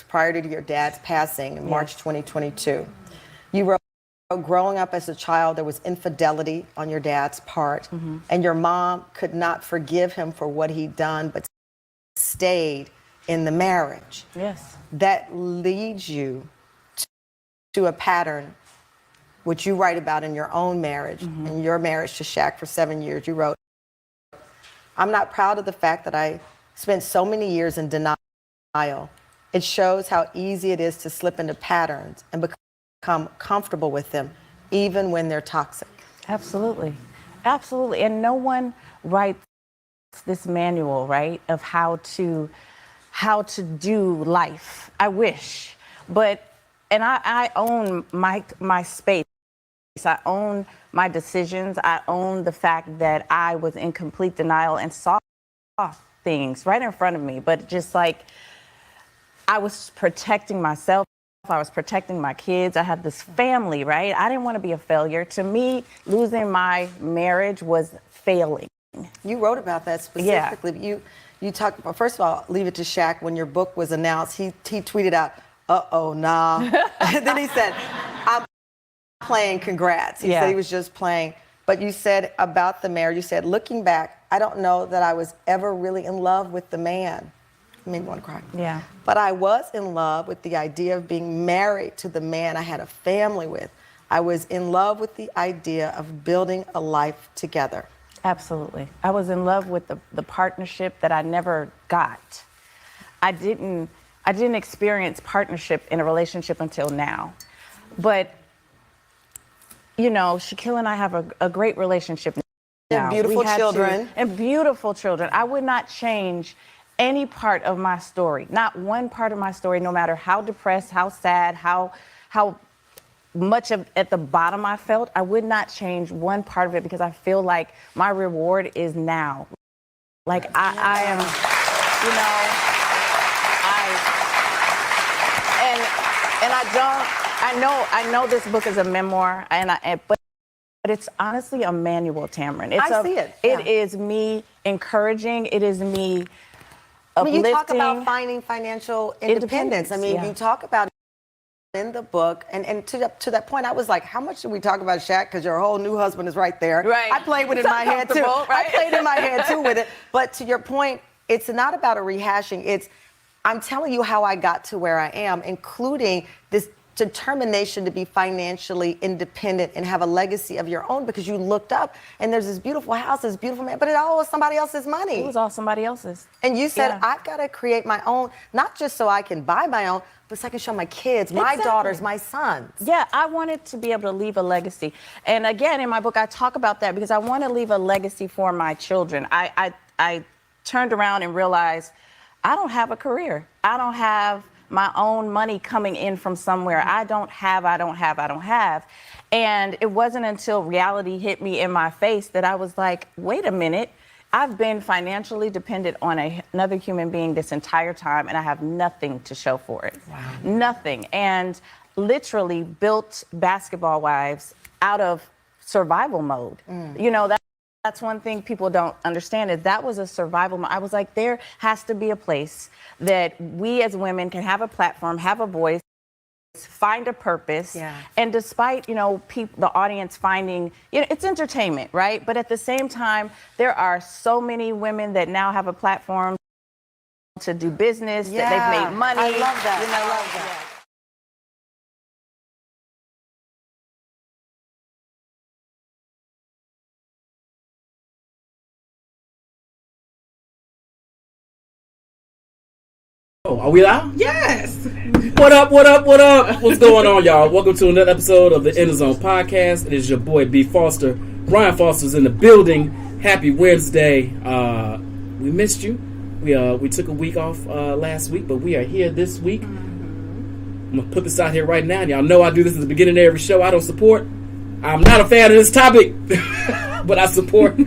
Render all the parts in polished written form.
prior to your dad's passing in March 2022. You wrote, growing up as a child, there was infidelity on your dad's part, and your mom could not forgive him for what he'd done, but stayed in the marriage. Yes. That leads you to a pattern, which you write about in your own marriage, in your marriage to Shaq for 7 years. You wrote, I'm not proud of the fact that I spent so many years in denial. It shows how easy it is to slip into patterns and become comfortable with them, even when they're toxic. Absolutely. Absolutely. And no one writes this manual, right, of how to do life. I wish. And I own my space. I own my decisions. I own the fact that I was in complete denial and saw things right in front of me, but just like I was protecting myself. I was protecting my kids. I had this family, right? I didn't want to be a failure. To me, losing my marriage was failing. You wrote about that specifically. Yeah. You talked about, first of all, leave it to Shaq. When your book was announced, he tweeted out, nah. And then he said, I'm playing, congrats. He said he was just playing. But you said about the marriage, you said, looking back, I don't know that I was ever really in love with the man. It made me want to cry. Yeah. But I was in love with the idea of being married to the man I had a family with. I was in love with the idea of building a life together. Absolutely. I was in love with the partnership that I never got. I didn't experience partnership in a relationship until now. But, you know, Shaquille and I have a great relationship now. And beautiful children. And beautiful children. I would not change any part of my story, not one part of my story, no matter how depressed, how sad, how much at the bottom I felt, I would not change one part of it because I feel like my reward is now. Like I am, you know, I know this book is a memoir, but it's honestly a manual, Tamron. I see it. Yeah. It is me encouraging. It is me uplifting. You talk about finding financial independence. I mean, you talk about it in the book, and to that point, I was like, how much should we talk about Shaq? Because your whole new husband is right there. Right. I played with it in my head too. Right? I played in my head too with it. But to your point, it's not about a rehashing. It's I'm telling you how I got to where I am, including this determination to be financially independent and have a legacy of your own, because you looked up and there's this beautiful house, this beautiful man, but it all was somebody else's money. It was all somebody else's. And you said, I've got to create my own, not just so I can buy my own, but so I can show my kids, my daughters, my sons. Yeah, I wanted to be able to leave a legacy. And again, in my book, I talk about that because I want to leave a legacy for my children. I turned around and realized I don't have a career. I don't have my own money coming in from somewhere. I don't have. And it wasn't until reality hit me in my face that I was like, wait a minute. I've been financially dependent on another human being this entire time, and I have nothing to show for it. Wow. Nothing. And literally built Basketball Wives out of survival mode. You know, that's one thing people don't understand is that was a survival mode. I was like, there has to be a place that we as women can have a platform, have a voice, find a purpose. Yeah. And despite, you know, the audience finding, you know, it's entertainment, right? But at the same time, there are so many women that now have a platform to do business, that they've made money. I love that. You know, I love that. Oh, are we live? Yes. What up? What's going on, y'all? Welcome to another episode of the Inner Zone Podcast. It is your boy, B. Foster. Brian Foster's in the building. Happy Wednesday. We missed you. We took a week off last week, but we are here this week. I'm going to put this out here right now. Y'all know I do this at the beginning of every show. I'm not a fan of this topic, but I support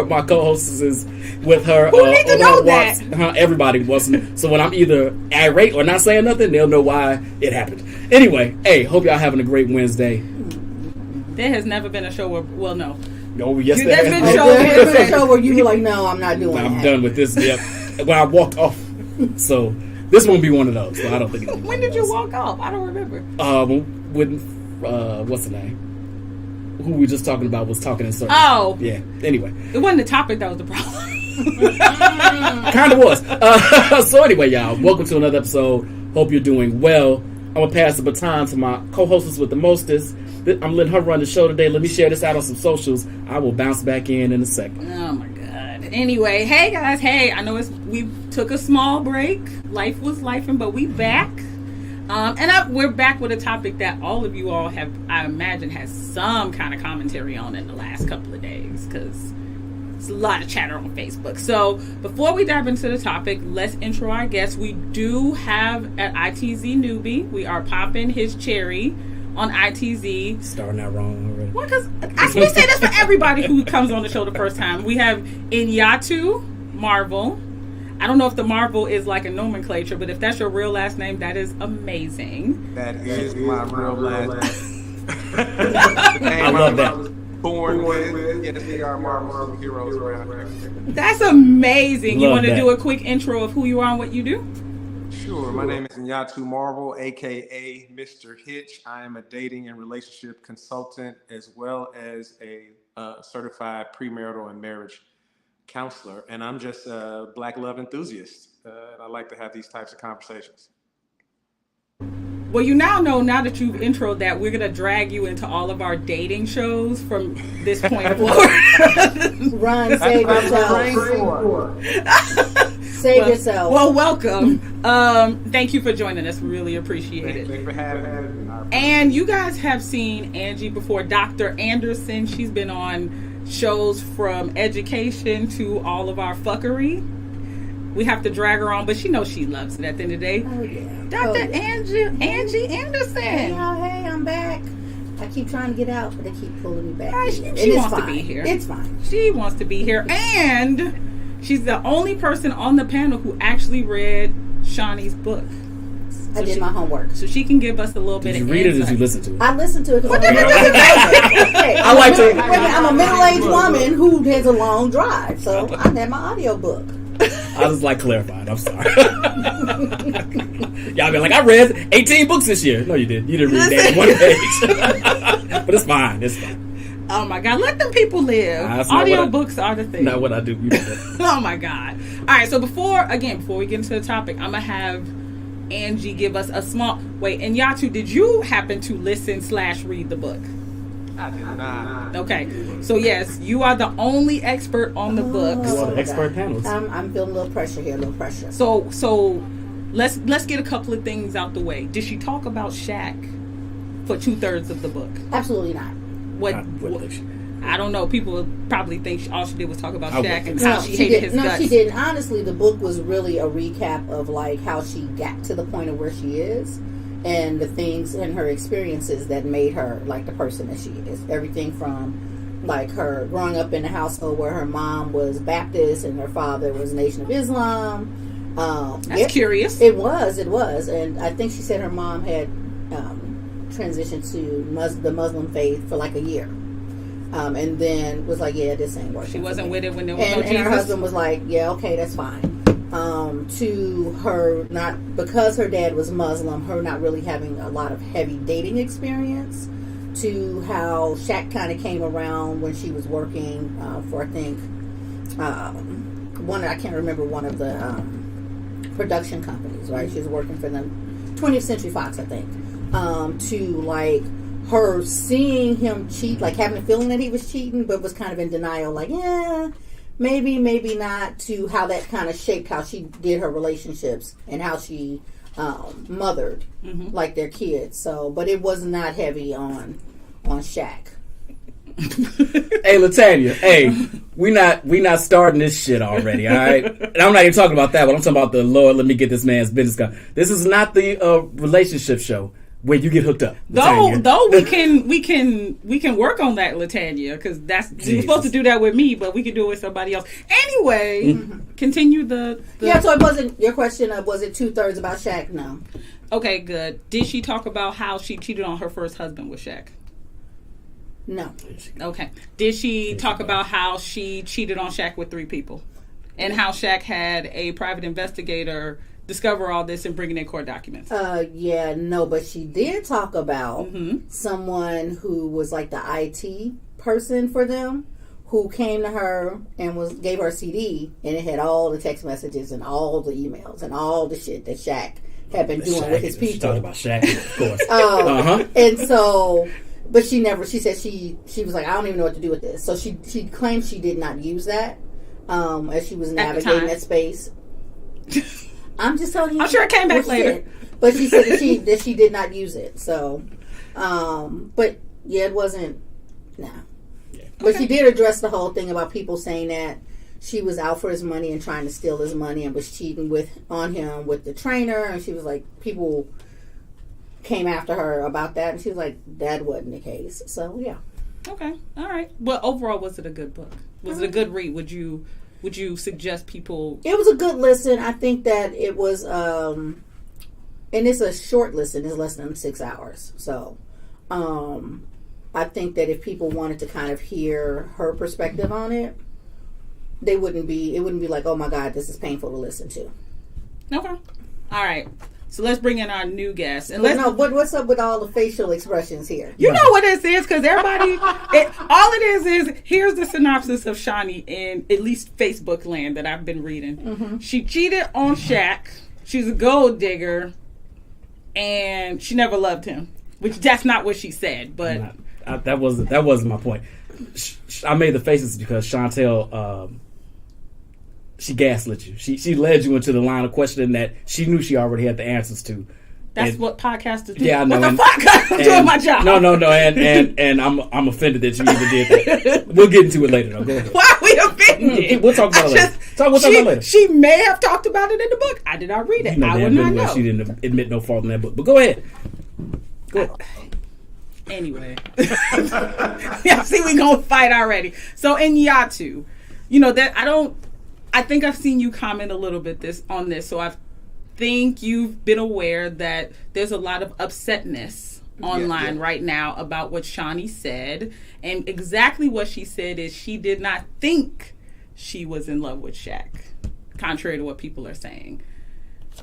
my co-hosts with her. Who need to know that? Everybody wasn't. So when I'm either irate or not saying nothing, they'll know why it happened. Anyway, hey, hope y'all having a great Wednesday. There has never been a show where, well, no. No, yes, there There's has been a show where you were like, no, I'm not doing that. I'm done with this. Yep. When I walked off. So This won't be one of those. So I don't think it's When did you walk off? I don't remember. With what's the name? Who we just talking about was talking in circles. Oh. Yeah. Anyway. It wasn't the topic that was the problem. Kind of was. So anyway, y'all, welcome to another episode. Hope you're doing well. I'm going to pass the baton to my co-hostess with the mostest. I'm letting her run the show today. Let me share this out on some socials. I will bounce back in a second. Oh my God. Anyway, hey guys. Hey, I know we took a small break. Life was lifing, but we back. We're back with a topic that all of you all have, I imagine, has some kind of commentary on in the last couple of days, because it's a lot of chatter on Facebook. So before we dive into the topic, let's intro our guests. We do have an ITZ newbie. We are popping his cherry on ITZ. Starting out wrong already. Well, because we say this for everybody who comes on the show the first time. We have Inyatu Marvel. I don't know if the Marvel is like a nomenclature, but if that's your real last name, that is amazing. That is my real last name. I love that. I was born with. Yes, we are Marvel heroes around here. That's amazing. You Love want to that. do a quick intro of who you are and what you do? Sure. My name is Inyatu Marvel, a.k.a. Mr. Hitch. I am a dating and relationship consultant as well as a certified premarital and marriage counselor. And I'm just a Black love enthusiast. And I like to have these types of conversations. Well, you now know, now that you've introed that, we're going to drag you into all of our dating shows from this point forward. Run, save yourself. Save yourself. Well, welcome. Thank you for joining us. Really appreciate it. Thank you for having me. And you guys have seen Angie before. Dr. Anderson, she's been on shows from education to all of our fuckery. We have to drag her on, but she knows she loves it at the end of the day. Oh, yeah. Dr. Angie Anderson. Hey, y'all, hey, I'm back. I keep trying to get out, but they keep pulling me back. She And it's wants to fine. be here. It's fine. She wants to be here. And she's the only person on the panel who actually read Shaunie's book. I did my homework. So she can give us a little bit Did you of read it or insight. did you listen to it? I listened to it. I like to- I'm a middle-aged woman who has a long drive, so I had my audio book. I was like clarifying. I'm sorry. Y'all been like, I read 18 books this year. No, you didn't. You didn't read that one page. But it's fine. It's fine. Oh my God, let them people live. That's not Audio what I- books are the thing. Not what I do. You know that. Oh my God. All right, so before we get into the topic, I'm going to have Angie give us a small... Wait, and Yatu, did you happen to listen/read the book? I did not. Okay, so yes, you are the only expert on the book. You are the expert panelist. I'm feeling a little pressure here, a little pressure. So let's get a couple of things out the way. Did she talk about Shaq for 2/3 of the book? Absolutely not. What? I wouldn't think she- I don't know. People would probably think all she did was talk about I Shaq and wouldn't. how she hated his No, guts. she didn't. Honestly, the book was really a recap of like how she got to the point of where she is, and the things and her experiences that made her like the person that she is. Everything from like her growing up in a household where her mom was Baptist and her father was Nation of Islam. That's curious. It was, and I think she said her mom had transitioned to the Muslim faith for like a year. And then was like, yeah, this ain't working. She wasn't with it when there was And no Jesus. her husband was like, yeah, okay, that's fine. To her not, because her dad was Muslim, her not really having a lot of heavy dating experience, to how Shaq kind of came around when she was working for, I think, I can't remember one of the production companies, right? She was working for them, 20th Century Fox, I think, to like her seeing him cheat, like having a feeling that he was cheating, but was kind of in denial, like, yeah, maybe not, to how that kind of shaped how she did her relationships and how she mothered like their kids. So, but it was not heavy on Shaq. Hey, Latanya. Hey, we not starting this shit already. All right. And I'm not even talking about that one. I'm talking about the Lord. Let me get this man's business going. This is not the relationship show where you get hooked up. Though Latanya. we can work on that, Latanya, because you were supposed to do that with me, but we could do it with somebody else. Anyway, continue the Yeah, so it wasn't your question of was it 2/3 about Shaq? No. Okay, good. Did she talk about how she cheated on her first husband with Shaq? No. Okay. Did she talk about how she cheated on Shaq with 3 people? And how Shaq had a private investigator discover all this and bringing in court documents? Yeah, no, but she did talk about Mm-hmm. someone who was like the IT person for them, who came to her and gave her a CD, and it had all the text messages and all the emails and all the shit that Shaq had been doing with his people. Talking about Shaq, of course. And so, but she said she was like, I don't even know what to do with this. So she claimed she did not use that as she was navigating that space. I'm just telling you. I'm sure it came back later. But she said that she did not use it. So, but yeah, it wasn't. Nah. Yeah. But she did address the whole thing about people saying that she was out for his money and trying to steal his money and was cheating on him with the trainer. And she was like, people came after her about that, and she was like, that wasn't the case. So yeah. Okay. All right. Well, overall, was it a good book? Was it a good read? Would you suggest people? It was a good listen. I think that it was, and it's a short listen. It's less than 6 hours. So, I think that if people wanted to kind of hear her perspective on it, it wouldn't be like, oh my God, this is painful to listen to. Okay. All right. So let's bring in our new guest. And what's up with all the facial expressions here? You know what this is, because everybody, all it is here's the synopsis of Shaunie in at least Facebook land that I've been reading. Mm-hmm. She cheated on Shaq. She's a gold digger, and she never loved him. Which that's not what she said, but that wasn't my point. I made the faces because Chantel, she gaslit you. She led you into the line of questioning that she knew she already had the answers to. That's what podcasters do. Yeah, I know. What the fuck? I'm doing my job. No, and I'm offended that you even did that. We'll get into it later, though. Go ahead. Why are we offended? We'll talk about it later. We'll talk about it later. She may have talked about it in the book. I did not read it. I would not know. She didn't admit no fault in that book. But go ahead. Go ahead. Anyway. Yeah, see, we gonna fight already. So in Yatu, I think I've seen you comment a little bit on this, so I think you've been aware that there's a lot of upsetness online right now about what Shaunie said, and exactly what she said is she did not think she was in love with Shaq, contrary to what people are saying.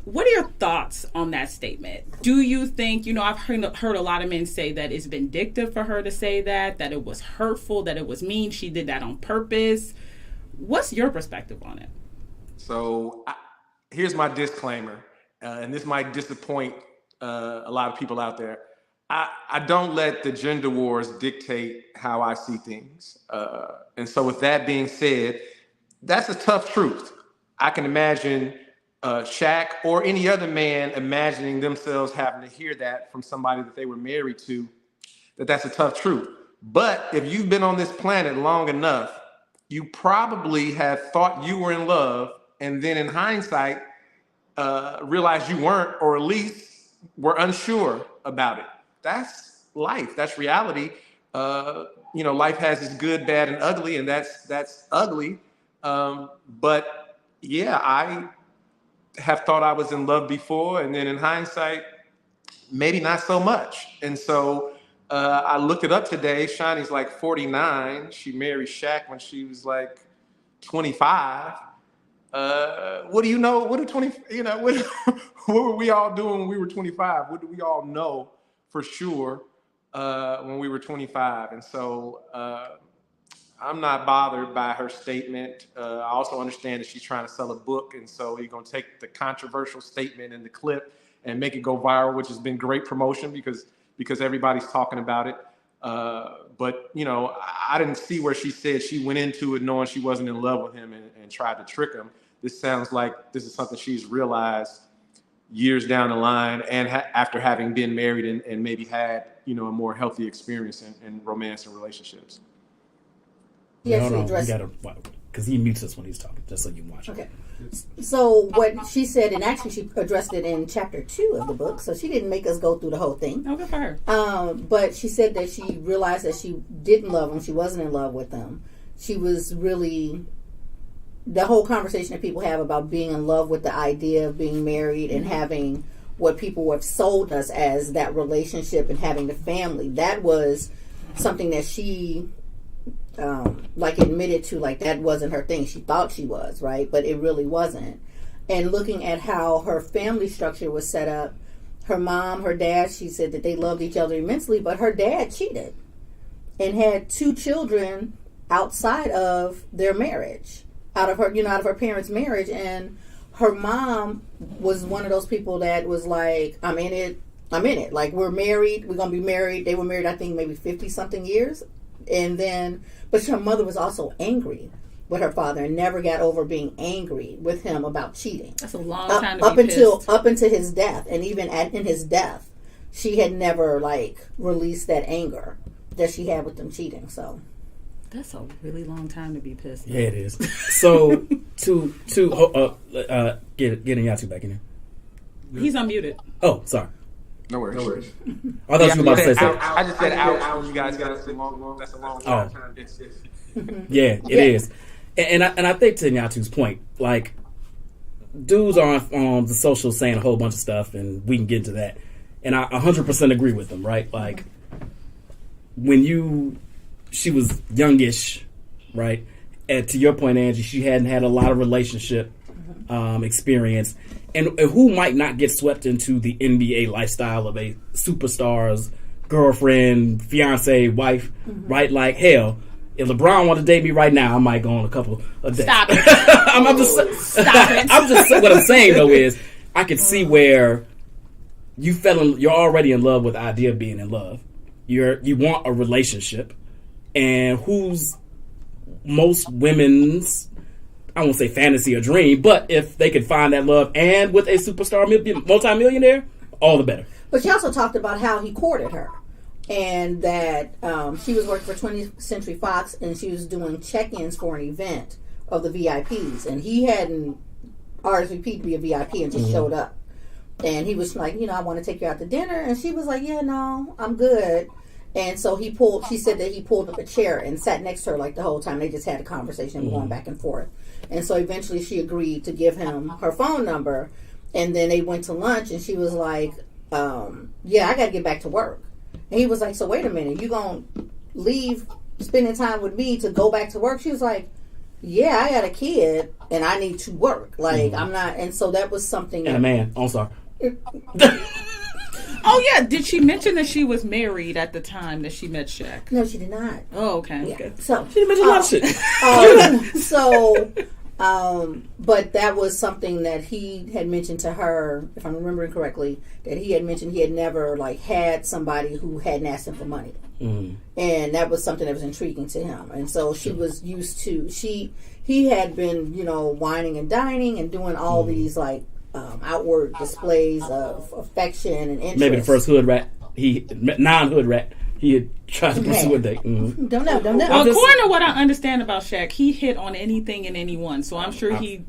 What are your thoughts on that statement? Do you think, I've heard a lot of men say that it's vindictive for her to say that it was hurtful, that it was mean, she did that on purpose. What's your perspective on it? So here's my disclaimer, and this might disappoint a lot of people out there. I don't let the gender wars dictate how I see things. And so with that being said, that's a tough truth. I can imagine Shaq or any other man imagining themselves having to hear that from somebody that they were married to, that's a tough truth. But if you've been on this planet long enough, you probably have thought you were in love, and then in hindsight, realized you weren't, or at least were unsure about it. That's life. That's reality. Life has its good, bad, and ugly, and that's ugly. But yeah, I have thought I was in love before, and then in hindsight, maybe not so much. And so I looked it up today. Shaunie's like 49. She married Shaq when she was like 25. What do you know? What were we all doing when we were 25? What do we all know for sure when we were 25? And so I'm not bothered by her statement. I also understand that she's trying to sell a book, and so you're going to take the controversial statement in the clip and make it go viral, which has been great promotion because everybody's talking about it. But I didn't see where she said she went into it knowing she wasn't in love with him and tried to trick him. This sounds like this is something she's realized years down the line, and after having been married and maybe had a more healthy experience in romance and relationships. Yes, because he mutes us when he's talking, just so you can watch it. Okay. So what she said, and actually she addressed it in chapter 2 of the book, so she didn't make us go through the whole thing. Okay, for her. But she said that she realized that she didn't love him, she wasn't in love with him. She was really, the whole conversation that people have about being in love with the idea of being married and having what people have sold us as that relationship and having the family, that was something that she admitted to, that wasn't her thing. She thought she was, right? But it really wasn't. and looking at how her family structure was set up. Her mom, her dad, she said that they loved each other immensely, but her dad cheated and had 2 children outside of their marriage, out of her parents' marriage. And her mom was one of those people that was like, I'm in it. Like, we're married. We're going to be married. They were married, I think, maybe 50-something years. And then, but her mother was also angry with her father and never got over being angry with him about cheating. That's a long time to be pissed. Up until his death. And even in his death, she had never, like, released that anger that she had with them cheating. So that's a really long time to be pissed. Yeah, it is. So, getting y'all two back in here. He's unmuted. Oh, sorry. No worries. I thought you were about to say something. I just said out. You guys got to long. That's a long time. Yeah, it is. And I think to Nyatu's point, like, dudes are on the social saying a whole bunch of stuff, and we can get into that. And I 100% agree with them, right? Like, when she was youngish, right? And to your point, Angie, she hadn't had a lot of relationship experience. And who might not get swept into the NBA lifestyle of a superstar's girlfriend, fiance, wife, right? Like, hell, if LeBron wanted to date me right now, I might go on a couple of dates. Stop it. Stop it. What I'm saying, though, is I could see where you're already in love with the idea of being in love. You want a relationship. And who's most women's, I won't say fantasy or dream, but if they could find that love and with a superstar multimillionaire, all the better. But she also talked about how he courted her, and that she was working for 20th Century Fox, and she was doing check-ins for an event of the VIPs, and he hadn't RSVP'd to be a VIP and just showed up. And he was like, I want to take you out to dinner, and she was like, yeah, no, I'm good. And so she said that he pulled up a chair and sat next to her like the whole time. They just had a conversation going back and forth. And so eventually she agreed to give him her phone number. And then they went to lunch, and she was like, yeah, I got to get back to work. And he was like, so wait a minute, you going to leave spending time with me to go back to work? She was like, yeah, I got a kid and I need to work. Like, I'm not. And so that was something. And a man. Oh, sorry. Oh, yeah. Did she mention that she was married at the time that she met Shaq? No, she did not. Oh, okay. Yeah. Okay. So She mentioned a lot of shit. But that was something that he had mentioned to her, if I'm remembering correctly, that he had mentioned he had never had somebody who hadn't asked him for money. And that was something that was intriguing to him. And so she was used to, he had been, whining and dining and doing all these outward displays of affection and interest. Maybe the first hood rat, non-hood rat, he had tried to pursue a date. Don't know. Well, according to what I understand about Shaq, he hit on anything and anyone. So I'm sure he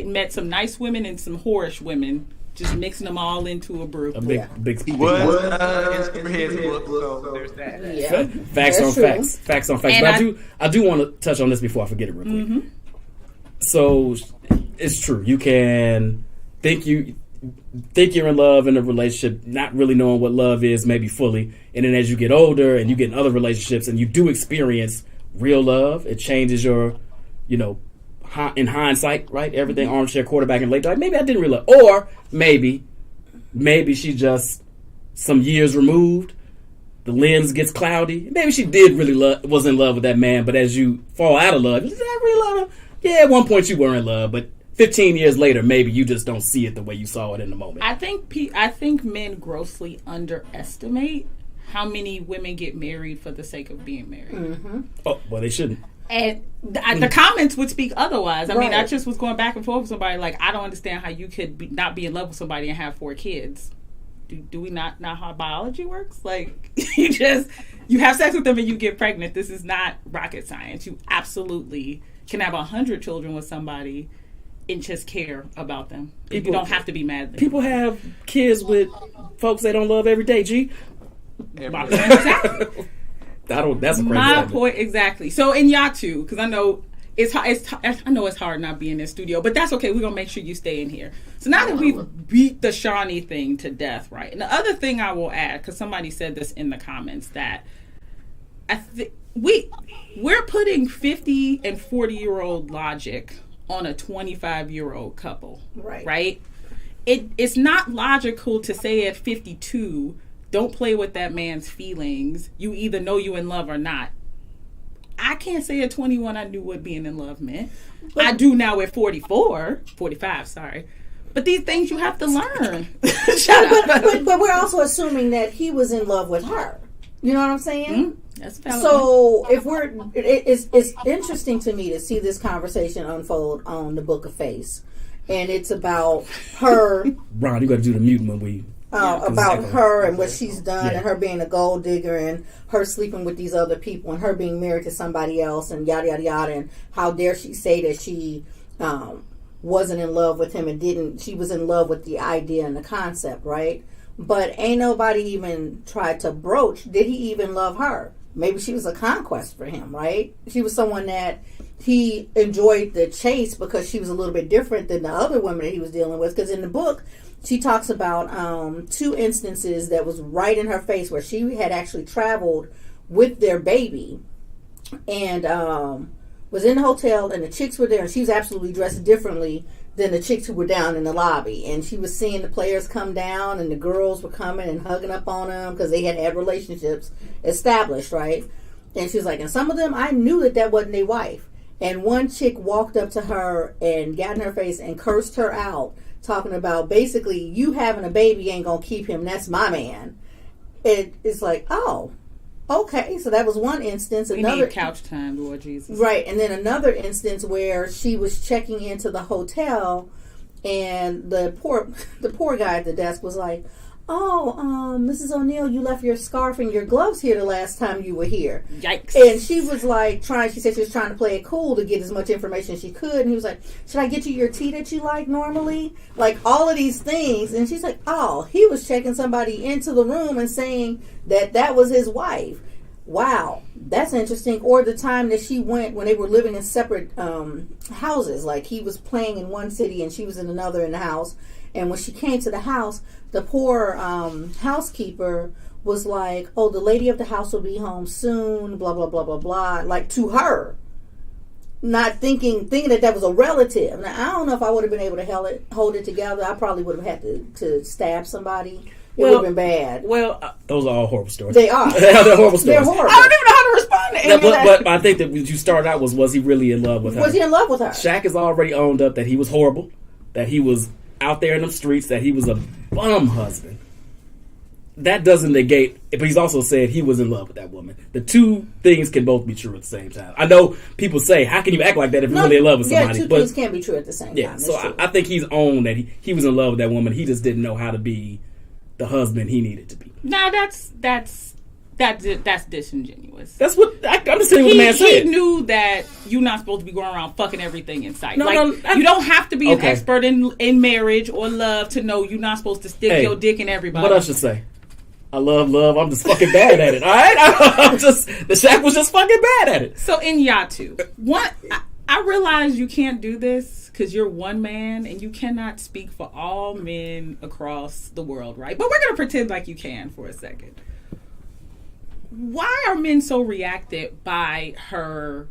met some nice women and some whorish women, just mixing them all into a brew. Big. He was in Superhead's book, so there's that. Yeah. Facts on facts. And but I do want to touch on this before I forget it real quick. So it's true. You can think you're in love in a relationship, not really knowing what love is, maybe fully. And then as you get older and you get in other relationships and you do experience real love, it changes your, in hindsight, right? Everything armchair quarterback and late. Like, maybe I didn't really love. Or maybe she just some years removed. The lens gets cloudy. Maybe she did really was in love with that man, but as you fall out of love, did I really love him? Yeah, at one point you were in love, but 15 years later, maybe you just don't see it the way you saw it in the moment. I think men grossly underestimate how many women get married for the sake of being married. Oh, well, they shouldn't. And the comments would speak otherwise. I mean, I Right. just was going back and forth with somebody like, I don't understand how you could not be in love with somebody and have 4 kids. Do we not how biology works? Like, you have sex with them and you get pregnant. This is not rocket science. You absolutely can have 100 children with somebody and just care about them. You don't have to be mad. People have kids with folks they don't love every day, G. Exactly. That's a crazy My statement. point exactly. So in Yatu, because I know it's hard not being in the studio, but that's okay. We're gonna make sure you stay in here. So now that we've beat the Shaunie thing to death, right? And the other thing I will add, because somebody said this in the comments, that I think we're putting 50 and 40-year-old logic on a 25-year-old couple. Right. Right? It's not logical to say at 52, don't play with that man's feelings. You either know you in love or not. I can't say at 21 I knew what being in love meant. But I do now at 45, sorry. But these things you have to learn. Shut up. But we're also assuming that he was in love with her. You know what I'm saying? Mm-hmm. That's valid. So if it's interesting to me to see this conversation unfold on the Book of Face, and it's about her. Ron, you got to do the muting when we. About her and what she's done, and her being a gold digger, and her sleeping with these other people, and her being married to somebody else, and yada yada yada. And how dare she say that she wasn't in love with him and didn't? She was in love with the idea and the concept, right? But ain't nobody even tried to broach. Did he even love her? Maybe she was a conquest for him, right? She was someone that he enjoyed the chase because she was a little bit different than the other women that he was dealing with. Because in the book, she talks about 2 instances that was right in her face where she had actually traveled with their baby and was in the hotel, and the chicks were there, and she was absolutely dressed differently than the chicks who were down in the lobby. And she was seeing the players come down, and the girls were coming and hugging up on them because they had relationships established, right? And she was like, and some of them, I knew that wasn't their wife. And one chick walked up to her and got in her face and cursed her out, talking about basically, you having a baby ain't gonna keep him. That's my man. It's like, oh, okay. So that was one instance. We need couch time, Lord Jesus. Right, and then another instance where she was checking into the hotel, and the poor guy at the desk was like, oh, Mrs. O'Neill, you left your scarf and your gloves here the last time you were here. Yikes. And she was like she said she was trying to play it cool to get as much information as she could. And he was like, should I get you your tea that you like normally? Like all of these things. And she's like, oh, he was checking somebody into the room and saying that was his wife. Wow, that's interesting. Or the time that she went when they were living in separate houses. Like he was playing in one city and she was in another in the house. And when she came to the house, the poor housekeeper was like, oh, the lady of the house will be home soon, blah, blah, blah, blah, blah. Like to her. Not thinking that was a relative. Now, I don't know if I would have been able to hold it together. I probably would have had to stab somebody. It would have been bad. Well, those are all horrible stories. They are. They're horrible stories. They're horrible. I don't even know how to respond to any of that. But I think that what you started out was he really in love with her? Was he in love with her? Shaq has already owned up that he was horrible, that he was out there in the streets, that he was a bum husband. That doesn't negate, but he's also said he was in love with that woman. The two things can both be true at the same time. I know people say, how can you act like that if you're really in love with somebody? Yeah, two things can't be true at the same time. So I think he's owned that he was in love with that woman. He just didn't know how to be the husband he needed to be. Now that's disingenuous. That's what I'm just saying. What the man said. He knew that you're not supposed to be going around fucking everything in sight. No, you don't have to be an expert in marriage or love to know you're not supposed to stick your dick in everybody. What else should say? I love. I'm just fucking bad at it. All right, the Shaq was just fucking bad at it. So in Yatu, I realize you can't do this because you're one man and you cannot speak for all men across the world, right? But we're gonna pretend like you can for a second. Why are men so reacted by her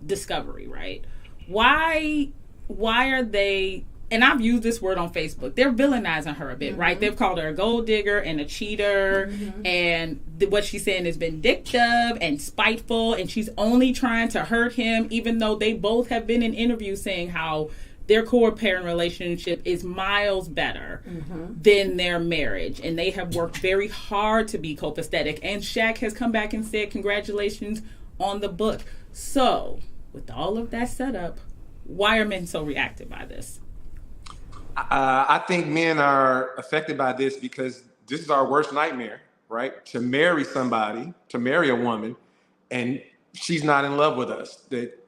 discovery, right? Why are they, and I've used this word on Facebook, they're villainizing her a bit, right? They've called her a gold digger and a cheater, and what she's saying is vindictive and spiteful, and she's only trying to hurt him, even though they both have been in interviews saying how their co-parent relationship is miles better than their marriage. And they have worked very hard to be copacetic. And Shaq has come back and said, congratulations on the book. So, with all of that set up, why are men so reacted by this? I think men are affected by this because this is our worst nightmare, right? To marry somebody, to marry a woman, and she's not in love with us. That,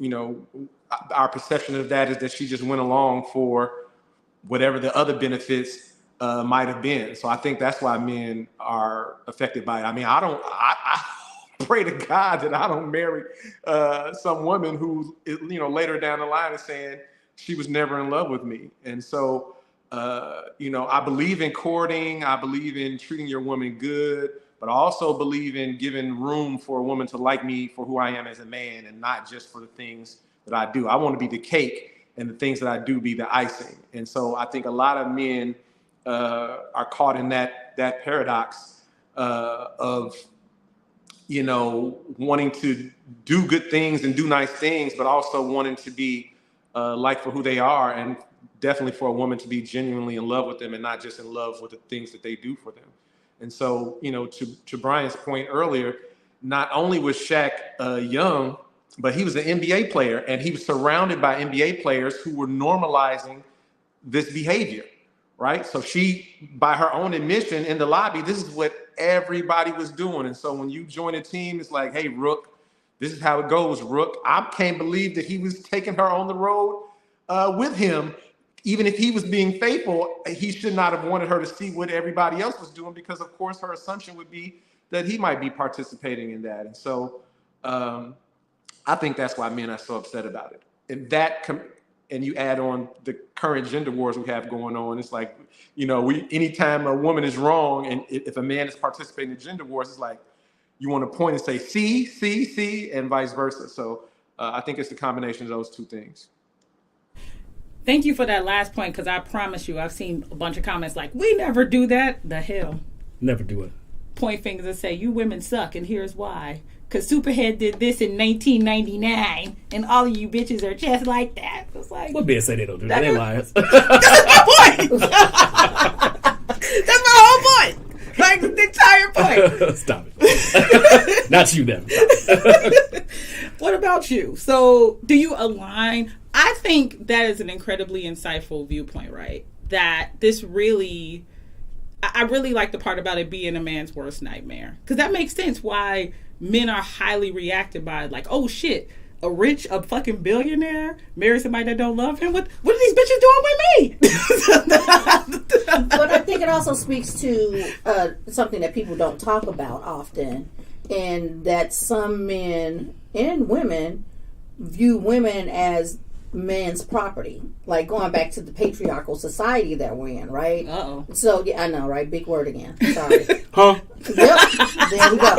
our perception of that is that she just went along for whatever the other benefits might have been. So I think that's why men are affected by it. I mean, I pray to God that I don't marry some woman who, later down the line is saying she was never in love with me. And so, I believe in courting. I believe in treating your woman good, but I also believe in giving room for a woman to like me for who I am as a man and not just for the things that I do. I want to be the cake and the things that I do be the icing. And so I think a lot of men are caught in that paradox of, you know, wanting to do good things and do nice things, but also wanting to be liked for who they are, and definitely for a woman to be genuinely in love with them and not just in love with the things that they do for them. And so, you know, to Brian's point earlier, not only was Shaq young, but he was an NBA player, and he was surrounded by NBA players who were normalizing this behavior, right? So she, by her own admission in the lobby, this is what everybody was doing. And so when you join a team, it's like, hey, Rook, this is how it goes, Rook. I can't believe that he was taking her on the road with him. Even if he was being faithful, he should not have wanted her to see what everybody else was doing, because of course her assumption would be that he might be participating in that. And so I think that's why men are so upset about it. And you add on the current gender wars we have going on, it's like, you know, anytime a woman is wrong, and if a man is participating in gender wars, it's like you want to point and say, see, and vice versa. So I think it's the combination of those two things. Thank you for that last point, because I promise you, I've seen a bunch of comments like, we never do that. The hell? Never do it. Point fingers and say, you women suck, and here's why. Because Superhead did this in 1999, and all of you bitches are just like that. It's like, What Ben say they don't do that? They liars. that's my point. That's my whole point. Like, the entire point. Stop it. Not you, then. What about you? So, do you align? I think that is an incredibly insightful viewpoint, right? That this really, I really like the part about it being a man's worst nightmare. Because that makes sense why men are highly reacted by, like, oh shit, a fucking billionaire married somebody that don't love him? What are these bitches doing with me? But I think it also speaks to something that people don't talk about often, and that some men and women view women as man's property, like going back to the patriarchal society that we're in, right? Uh-oh. So yeah, I know, right? Big word again. Sorry. Huh? Yep. There we go.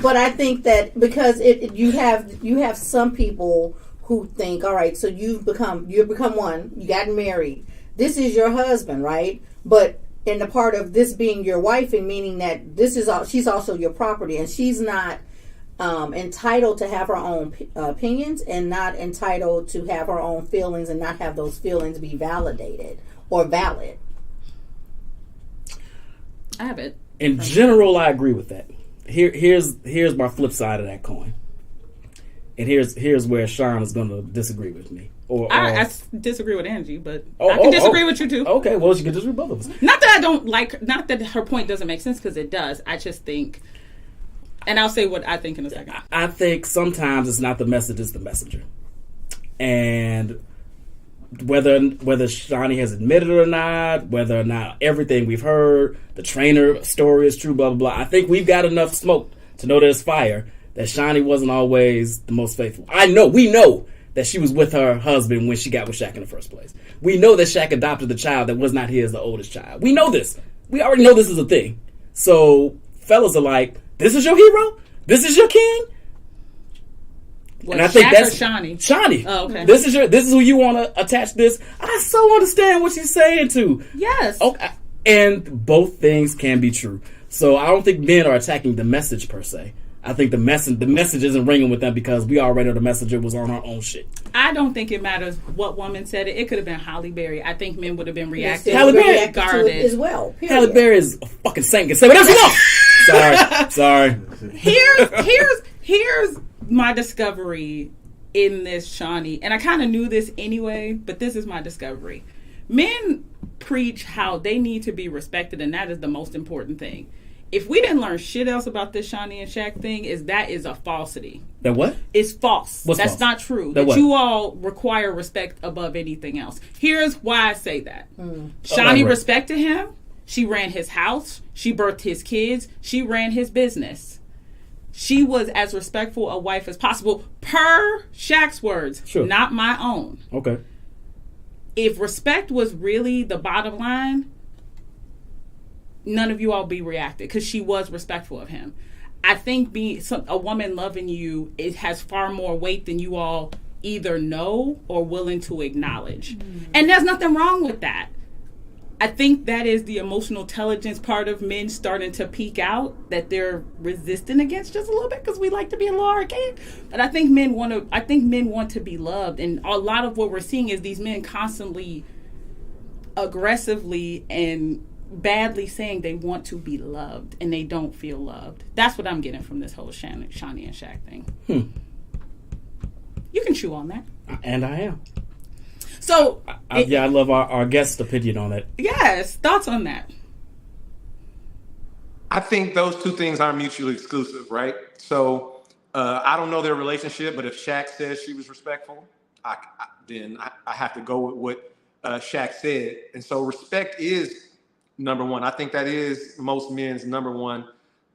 But I think that because you have some people who think, all right, so you've become one, you got married, this is your husband, right? But in the part of this being your wife, and meaning that she's also your property, and she's not entitled to have her own opinions, and not entitled to have her own feelings, and not have those feelings be validated or valid. I have it. In general, I agree with that. Here's my flip side of that coin, and here's where Sean is going to disagree with me. I disagree with Angie, but I can disagree with you too. Okay, well, she can disagree with both of us. Not that I don't like, not that her point doesn't make sense, because it does. I just think, and I'll say what I think in a second. I think sometimes it's not the message, it's the messenger. And whether Shaunie has admitted it or not, whether or not everything we've heard, the trainer story is true, blah, blah, blah. I think we've got enough smoke to know there's fire, that Shaunie wasn't always the most faithful. We know that she was with her husband when she got with Shaq in the first place. We know that Shaq adopted the child that was not his, the oldest child. We know this. We already know this is a thing. So fellas are like, this is your hero? This is your king? What, and I think that's Shaunie. Shaunie. Oh, okay. This is who you want to attach this. I so understand what she's saying too. Yes. Okay. And both things can be true. So I don't think men are attacking the message per se. I think the message isn't ringing with them, because we already know the messenger was on her own shit. I don't think it matters what woman said it. It could have been Halle Berry. I think men would have been reacting. Halle Berry guarded as well. Period. Halle Berry is a fucking saint. Can say whatever you want. Sorry. Here's my discovery in this, Shaunie, and I kind of knew this anyway, but this is my discovery. Men preach how they need to be respected, and that is the most important thing. If we didn't learn shit else about this Shaunie and Shaq thing, that is a falsity. That what? It's false. What's That's false? not true. That what? You all require respect above anything else. Here's why I say that. Shaunie respected him. She ran his house. She birthed his kids. She ran his business. She was as respectful a wife as possible, per Shaq's words, sure, not my own. Okay. If respect was really the bottom line, none of you all be reacted, because she was respectful of him. I think a woman loving you, it has far more weight than you all either know or willing to acknowledge. And there's nothing wrong with that. I think that is the emotional intelligence part of men starting to peak out, that they're resistant against just a little bit because we like to be a little archaic. But I think men want to be loved, and a lot of what we're seeing is these men constantly, aggressively and badly saying they want to be loved and they don't feel loved. That's what I'm getting from this whole Shaunie and Shaq thing. You can chew on that. And I am. So, I love our guest opinion on it. Yes, thoughts on that? I think those two things aren't mutually exclusive, right? So I don't know their relationship, but if Shaq says she was respectful, then I have to go with what Shaq said. And so respect is number one. I think that is most men's number one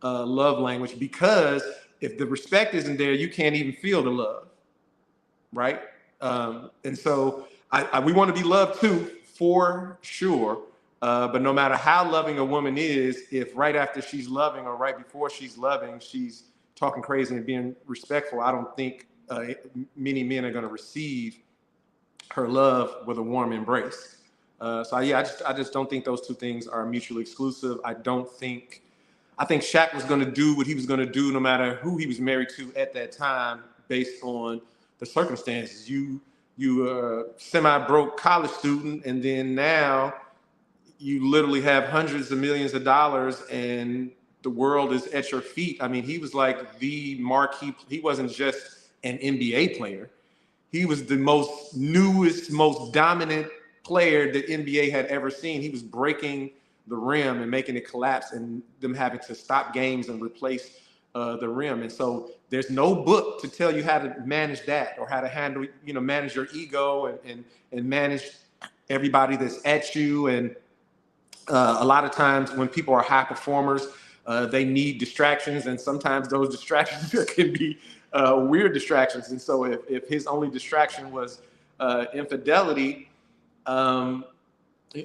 love language, because if the respect isn't there, you can't even feel the love, right? And so we want to be loved too, for sure. But no matter how loving a woman is, if right after she's loving or right before she's loving, she's talking crazy and being respectful, I don't think many men are going to receive her love with a warm embrace. I just don't think those two things are mutually exclusive. I think Shaq was going to do what he was going to do no matter who he was married to at that time, based on the circumstances. You a semi-broke college student, and then now you literally have hundreds of millions of dollars and the world is at your feet. I mean, he was like the marquee. He wasn't just an NBA player. He was the newest, most dominant player that NBA had ever seen. He was breaking the rim and making it collapse, and them having to stop games and replace the rim. And so there's no book to tell you how to manage that, or how to handle, manage your ego and manage everybody that's at you. And a lot of times when people are high performers, they need distractions, and sometimes those distractions can be weird distractions. And so if his only distraction was infidelity, I'm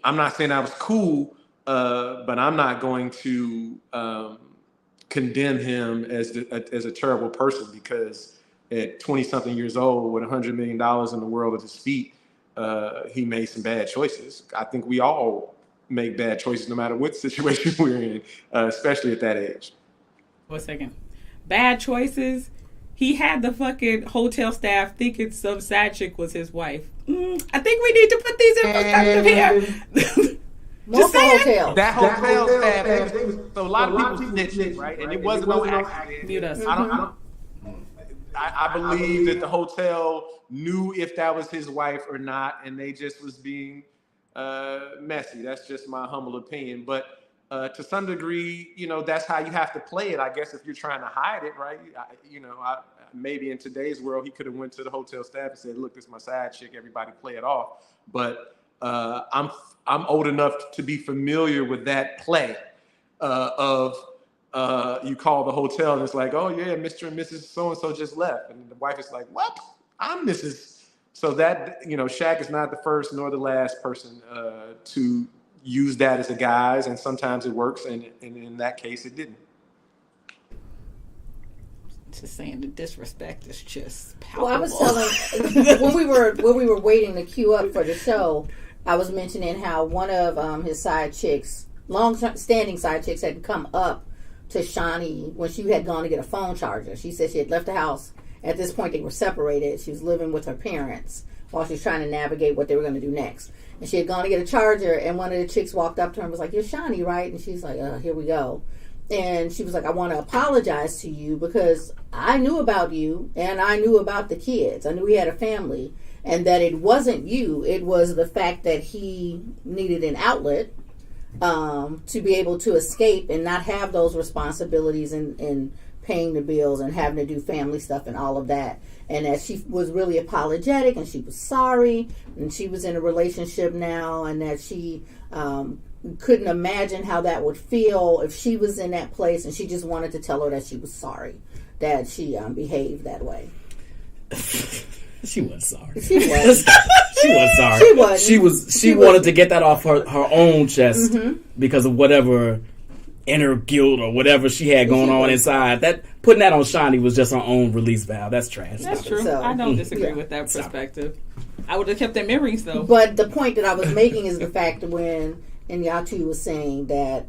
not saying that was cool, but I'm not going to condemn him as a terrible person, because at 20-something years old with $100 million in the world at his feet, he made some bad choices. I think we all make bad choices no matter what situation we're in, especially at that age. 1 second. Bad choices. He had the fucking hotel staff thinking some side chick was his wife. I think we need to put these in perspective here. Multiple hotels. That hotel staff, so a lot of people snitched, right? And it wasn't no accident. Mute us. I believe that the hotel knew if that was his wife or not, and they just was being messy. That's just my humble opinion. But to some degree, that's how you have to play it, I guess, if you're trying to hide it, right? Maybe in today's world, he could have went to the hotel staff and said, "Look, this is my side chick. Everybody play it off." But I'm old enough to be familiar with that play of you call the hotel and it's like, "Oh yeah, Mr. and Mrs. So-and-so just left." And the wife is like, "What? I'm Mrs." So that, Shaq is not the first nor the last person to use that as a guise, and sometimes it works, and in that case it didn't. Just saying, the disrespect is just palpable. Well, I was telling when we were waiting to queue up for the show, I was mentioning how one of his side chicks, long-standing side chicks, had come up to Shaunie when she had gone to get a phone charger. She said she had left the house. At this point, they were separated. She was living with her parents while she was trying to navigate what they were going to do next. And she had gone to get a charger, and one of the chicks walked up to her and was like, "You're Shaunie, right?" And she's like, "Here we go." And she was like, "I want to apologize to you because I knew about you and I knew about the kids. I knew he had a family, and that it wasn't you. It was the fact that he needed an outlet to be able to escape and not have those responsibilities and paying the bills and having to do family stuff and all of that. And that she was really apologetic and she was sorry, and she was in a relationship now, and that she couldn't imagine how that would feel if she was in that place, and she just wanted to tell her that she was sorry that she behaved that way." She was sorry. She was. She was sorry. She was. She wanted to get that off her own chest because of whatever inner guilt or whatever she had going on inside. That putting that on Shaunie was just her own release valve. That's trash. That's true. So, I don't disagree with that perspective. I would have kept them earrings though. But the point that I was making is the fact that when Inyatu was saying that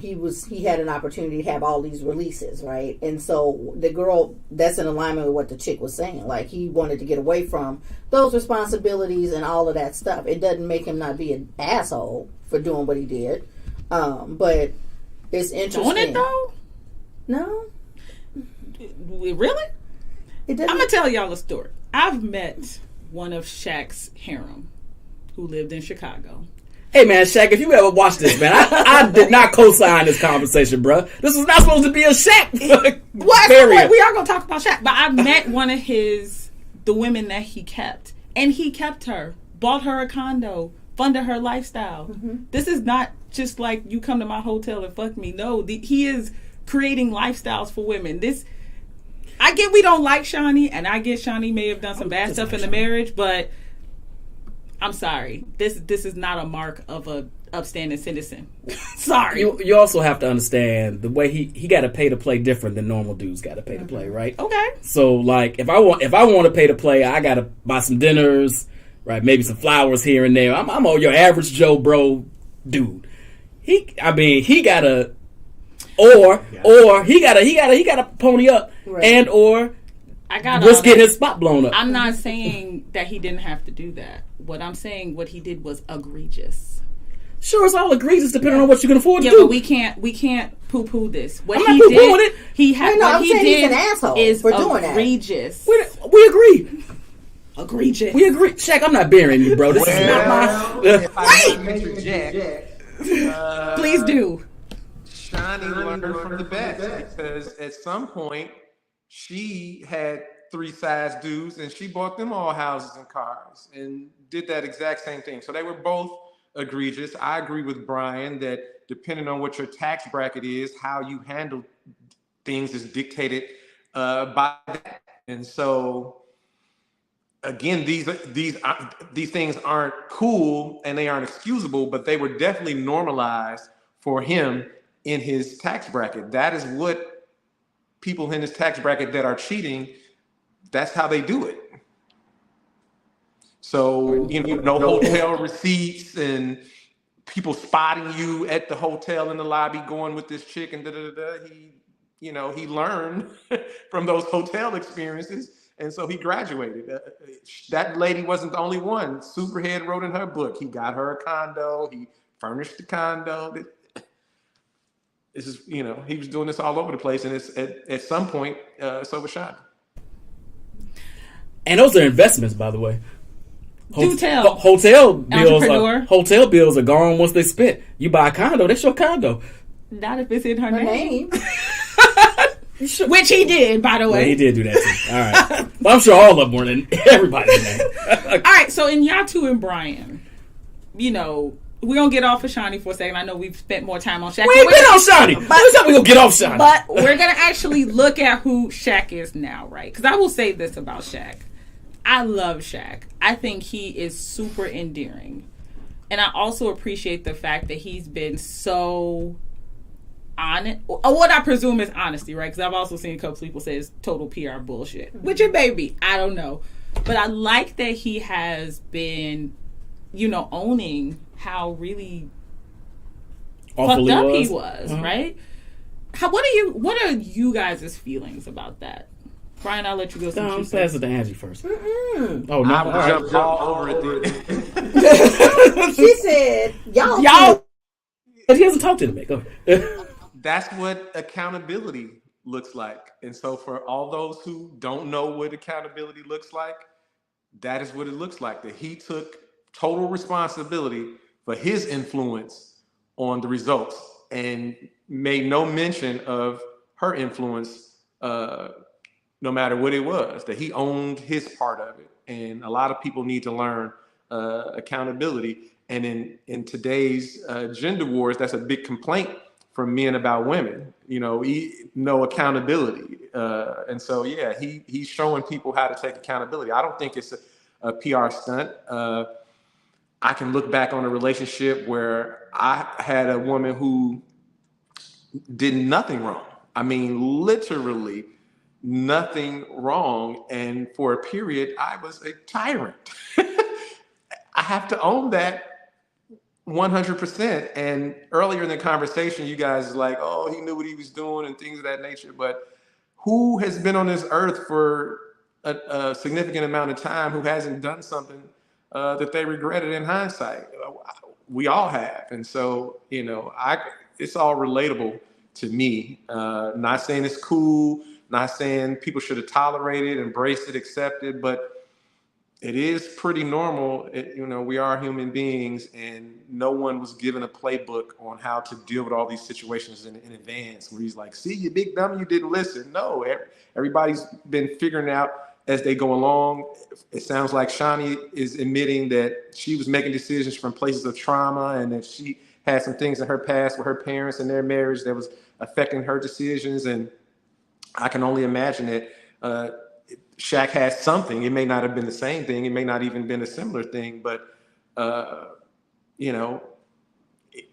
he had an opportunity to have all these releases, right? And so the girl, that's in alignment with what the chick was saying. Like, he wanted to get away from those responsibilities and all of that stuff. It doesn't make him not be an asshole for doing what he did. But it's interesting. Doing it though? No. Really? It I'm doesn't. gonna tell y'all a story. I've met one of Shaq's harem who lived in Chicago. Hey man, Shaq, if you ever watch this, man, I did not co-sign this conversation, bro. This was not supposed to be a Shaq. Well, we are gonna talk about Shaq, but I met one of the women that he kept, and he kept her, bought her a condo, funded her lifestyle. Mm-hmm. This is not just like you come to my hotel and fuck me. No, he is creating lifestyles for women. I get we don't like Shaunie, and I get Shaunie may have done some bad stuff in the marriage, but I'm sorry. This is not a mark of a upstanding citizen. Sorry. You also have to understand the way he got to pay to play different than normal dudes got to pay to play, right? Okay. So like if I want to pay to play, I got to buy some dinners, right? Maybe some flowers here and there. I'm on your average Joe bro dude. He gotta pony up, right. And or risk getting his spot blown up. I'm not saying that he didn't have to do that. What I'm saying, what he did was egregious. Sure, it's all egregious depending on what you can afford to do. But we can't poo-poo this. What I'm not poo-pooing it. He's an asshole is for doing egregious. That. We agree. Egregious. We agree. Shaq, I'm not burying you, bro. This is not my. If I may interject, please do. Shaunie learned from the best because at some point she had 3 size dudes and she bought them all houses and cars and did that exact same thing. So they were both egregious. I agree with Brian that depending on what your tax bracket is, how you handle things is dictated by that. And so again, these things aren't cool and they aren't excusable, but they were definitely normalized for him in his tax bracket. That is what people in his tax bracket that are cheating, that's how they do it. So, no hotel receipts and people spotting you at the hotel in the lobby going with this chick and he learned from those hotel experiences. And so he graduated. That lady wasn't the only one. Superhead wrote in her book. He got her a condo. He furnished the condo. This is, he was doing this all over the place. And it's at some point, so was Shaunie. And those are investments, by the way. Do tell. Hotel bills are gone once they spent. You buy a condo, that's your condo. Not if it's in her name. Which he did, by the way. Well, he did do that too. All right. Well, I'm sure all of them were in everybody's name. All right, so in Yatu and Brian, we're going to get off of Shaunie for a second. I know we've spent more time on Shaq. We ain't been on Shaunie. But we're going to get off Shaunie. But we're going to actually look at who Shaq is now, right? Because I will say this about Shaq. I love Shaq. I think he is super endearing. And I also appreciate the fact that he's been so honest. What I presume is honesty, right? Because I've also seen a couple people say it's total PR bullshit. Which it may be. I don't know. But I like that he has been, owning how really fucked up he was, right? What are you guys' feelings about that? Brian, I'll let you go. No, pass it to Angie first. Mm-mm. Oh, no. I jumped all over it. She said, y'all. He hasn't talked to me. Go ahead. That's what accountability looks like. And so for all those who don't know what accountability looks like, that is what it looks like. That he took total responsibility for his influence on the results and made no mention of her influence, no matter what it was, that he owned his part of it. And a lot of people need to learn accountability. And in today's gender wars, that's a big complaint from men about women, no accountability. And so, he's showing people how to take accountability. I don't think it's a PR stunt. I can look back on a relationship where I had a woman who did nothing wrong. I mean, literally nothing wrong. And for a period, I was a tyrant. I have to own that 100%. And earlier in the conversation, you guys were like, oh, he knew what he was doing and things of that nature. But who has been on this earth for a significant amount of time who hasn't done something that they regretted in hindsight? We all have. And so, it's all relatable to me. Not saying it's cool, not saying people should have tolerated, embraced it, accepted, but it is pretty normal. We are human beings, and no one was given a playbook on how to deal with all these situations in advance, where he's like, see, you big dummy, you didn't listen. No, everybody's been figuring out as they go along. It sounds like Shaunie is admitting that she was making decisions from places of trauma, and that she had some things in her past with her parents and their marriage that was affecting her decisions. And I can only imagine that Shaq has something. It may not have been the same thing. It may not even been a similar thing, but,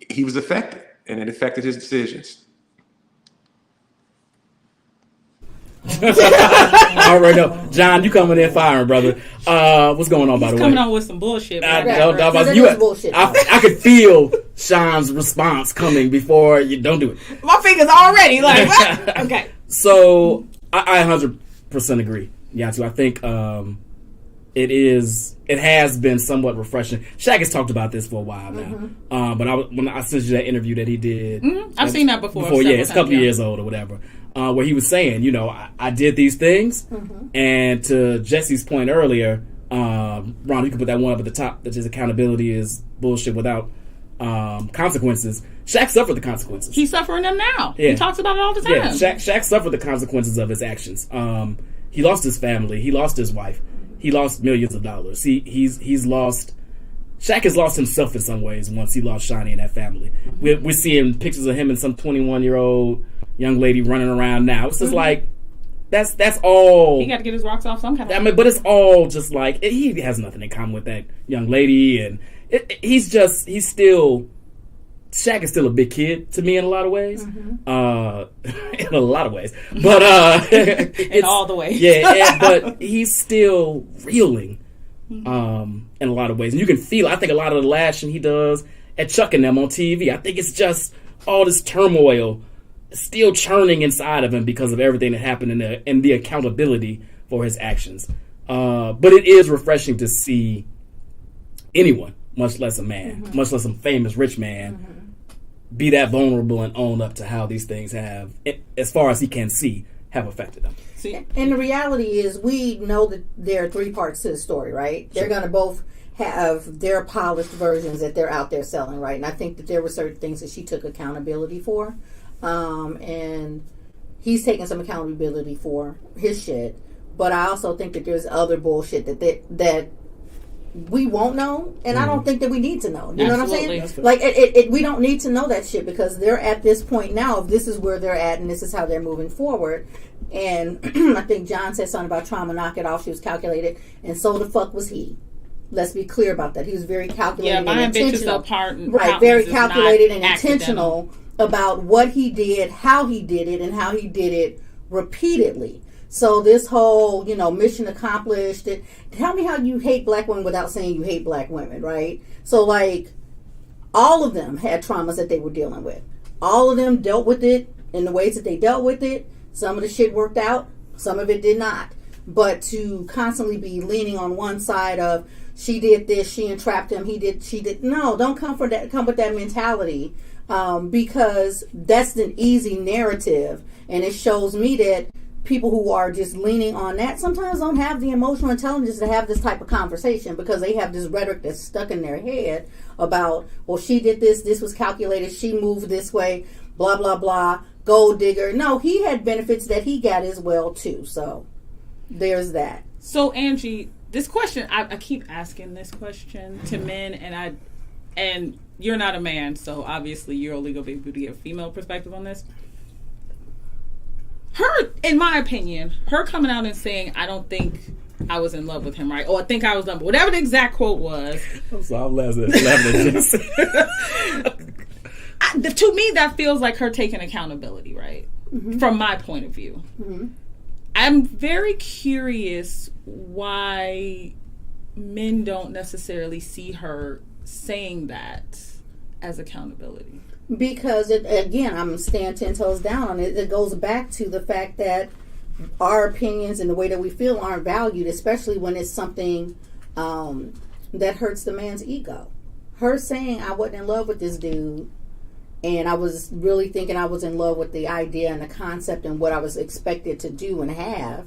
he was affected, and it affected his decisions. All right, no, John, you coming in firing, brother. What's going on, by the way? Coming on with some bullshit. I could feel Sean's response coming before you don't do it. My fingers already like, what? Okay. So I 100% agree. Yeah, so I think it has been somewhat refreshing. Shaq has talked about this for a while now. But when I sent you that interview that he did, I've seen that before. Yeah, it's a couple of years old or whatever. Where he was saying, I did these things, and to Jesse's point earlier, Ron, you can put that one up at the top, that his accountability is bullshit without consequences. Shaq suffered the consequences. He's suffering them now. Yeah. He talks about it all the time. Yeah, Shaq suffered the consequences of his actions. He lost his family. He lost his wife. He lost millions of dollars. He's lost. Shaq has lost himself in some ways once he lost Shaunie and that family. We're seeing pictures of him and some 21-year-old young lady running around now. It's just like that's all. He got to get his rocks off some kind of. I mean, but it's all just like he has nothing in common with that young lady, and Shaq is still a big kid to me in a lot of ways. In a lot of ways, but in all the ways. But he's still reeling in a lot of ways, and you can feel. I think a lot of the lashing he does at Chuck and them on TV. I think it's just all this turmoil still churning inside of him because of everything that happened and the accountability for his actions. But it is refreshing to see anyone, much less a man, much less a famous rich man, be that vulnerable and own up to how these things have, as far as he can see, have affected them. And the reality is, we know that there are three parts to the story, right? They're going to both have their polished versions that they're out there selling, right? And I think that there were certain things that she took accountability for. And he's taking some accountability for his shit. But I also think that there's other bullshit that we won't know, and I don't think that we need to know. You know what I'm saying? Like, we don't need to know that shit, because they're at this point now of this is where they're at and this is how they're moving forward. And I think John said something about trauma, knock it off. She was calculated, and so the fuck was he. Let's be clear about that. He was very calculated and intentional. Right, very calculated and intentional about what he did, how he did it, and how he did it repeatedly. So this whole, mission accomplished. Tell me how you hate black women without saying you hate black women, right? So, all of them had traumas that they were dealing with. All of them dealt with it in the ways that they dealt with it. Some of the shit worked out. Some of it did not. But to constantly be leaning on one side of, she did this, she entrapped him, she did. No, don't come with that mentality. Because that's an easy narrative, and it shows me that people who are just leaning on that sometimes don't have the emotional intelligence to have this type of conversation, because they have this rhetoric that's stuck in their head about, well, she did this was calculated, she moved this way, blah, blah, blah, gold digger. No, he had benefits that he got as well, too. So there's that. So, Angie, this question, I keep asking this question to men, and you're not a man, so obviously you're only going to be able to get a female perspective on this. Her, in my opinion, her coming out and saying, I don't think I was in love with him, right? Or I think I was done. Whatever the exact quote was. I'm laughing at this. to me, that feels like her taking accountability, right? From my point of view. I'm very curious why men don't necessarily see her saying that as accountability. Because, again, I'm staying 10 toes down on it. It goes back to the fact that our opinions and the way that we feel aren't valued, especially when it's something that hurts the man's ego. Her saying, I wasn't in love with this dude, and I was really thinking I was in love with the idea and the concept and what I was expected to do and have,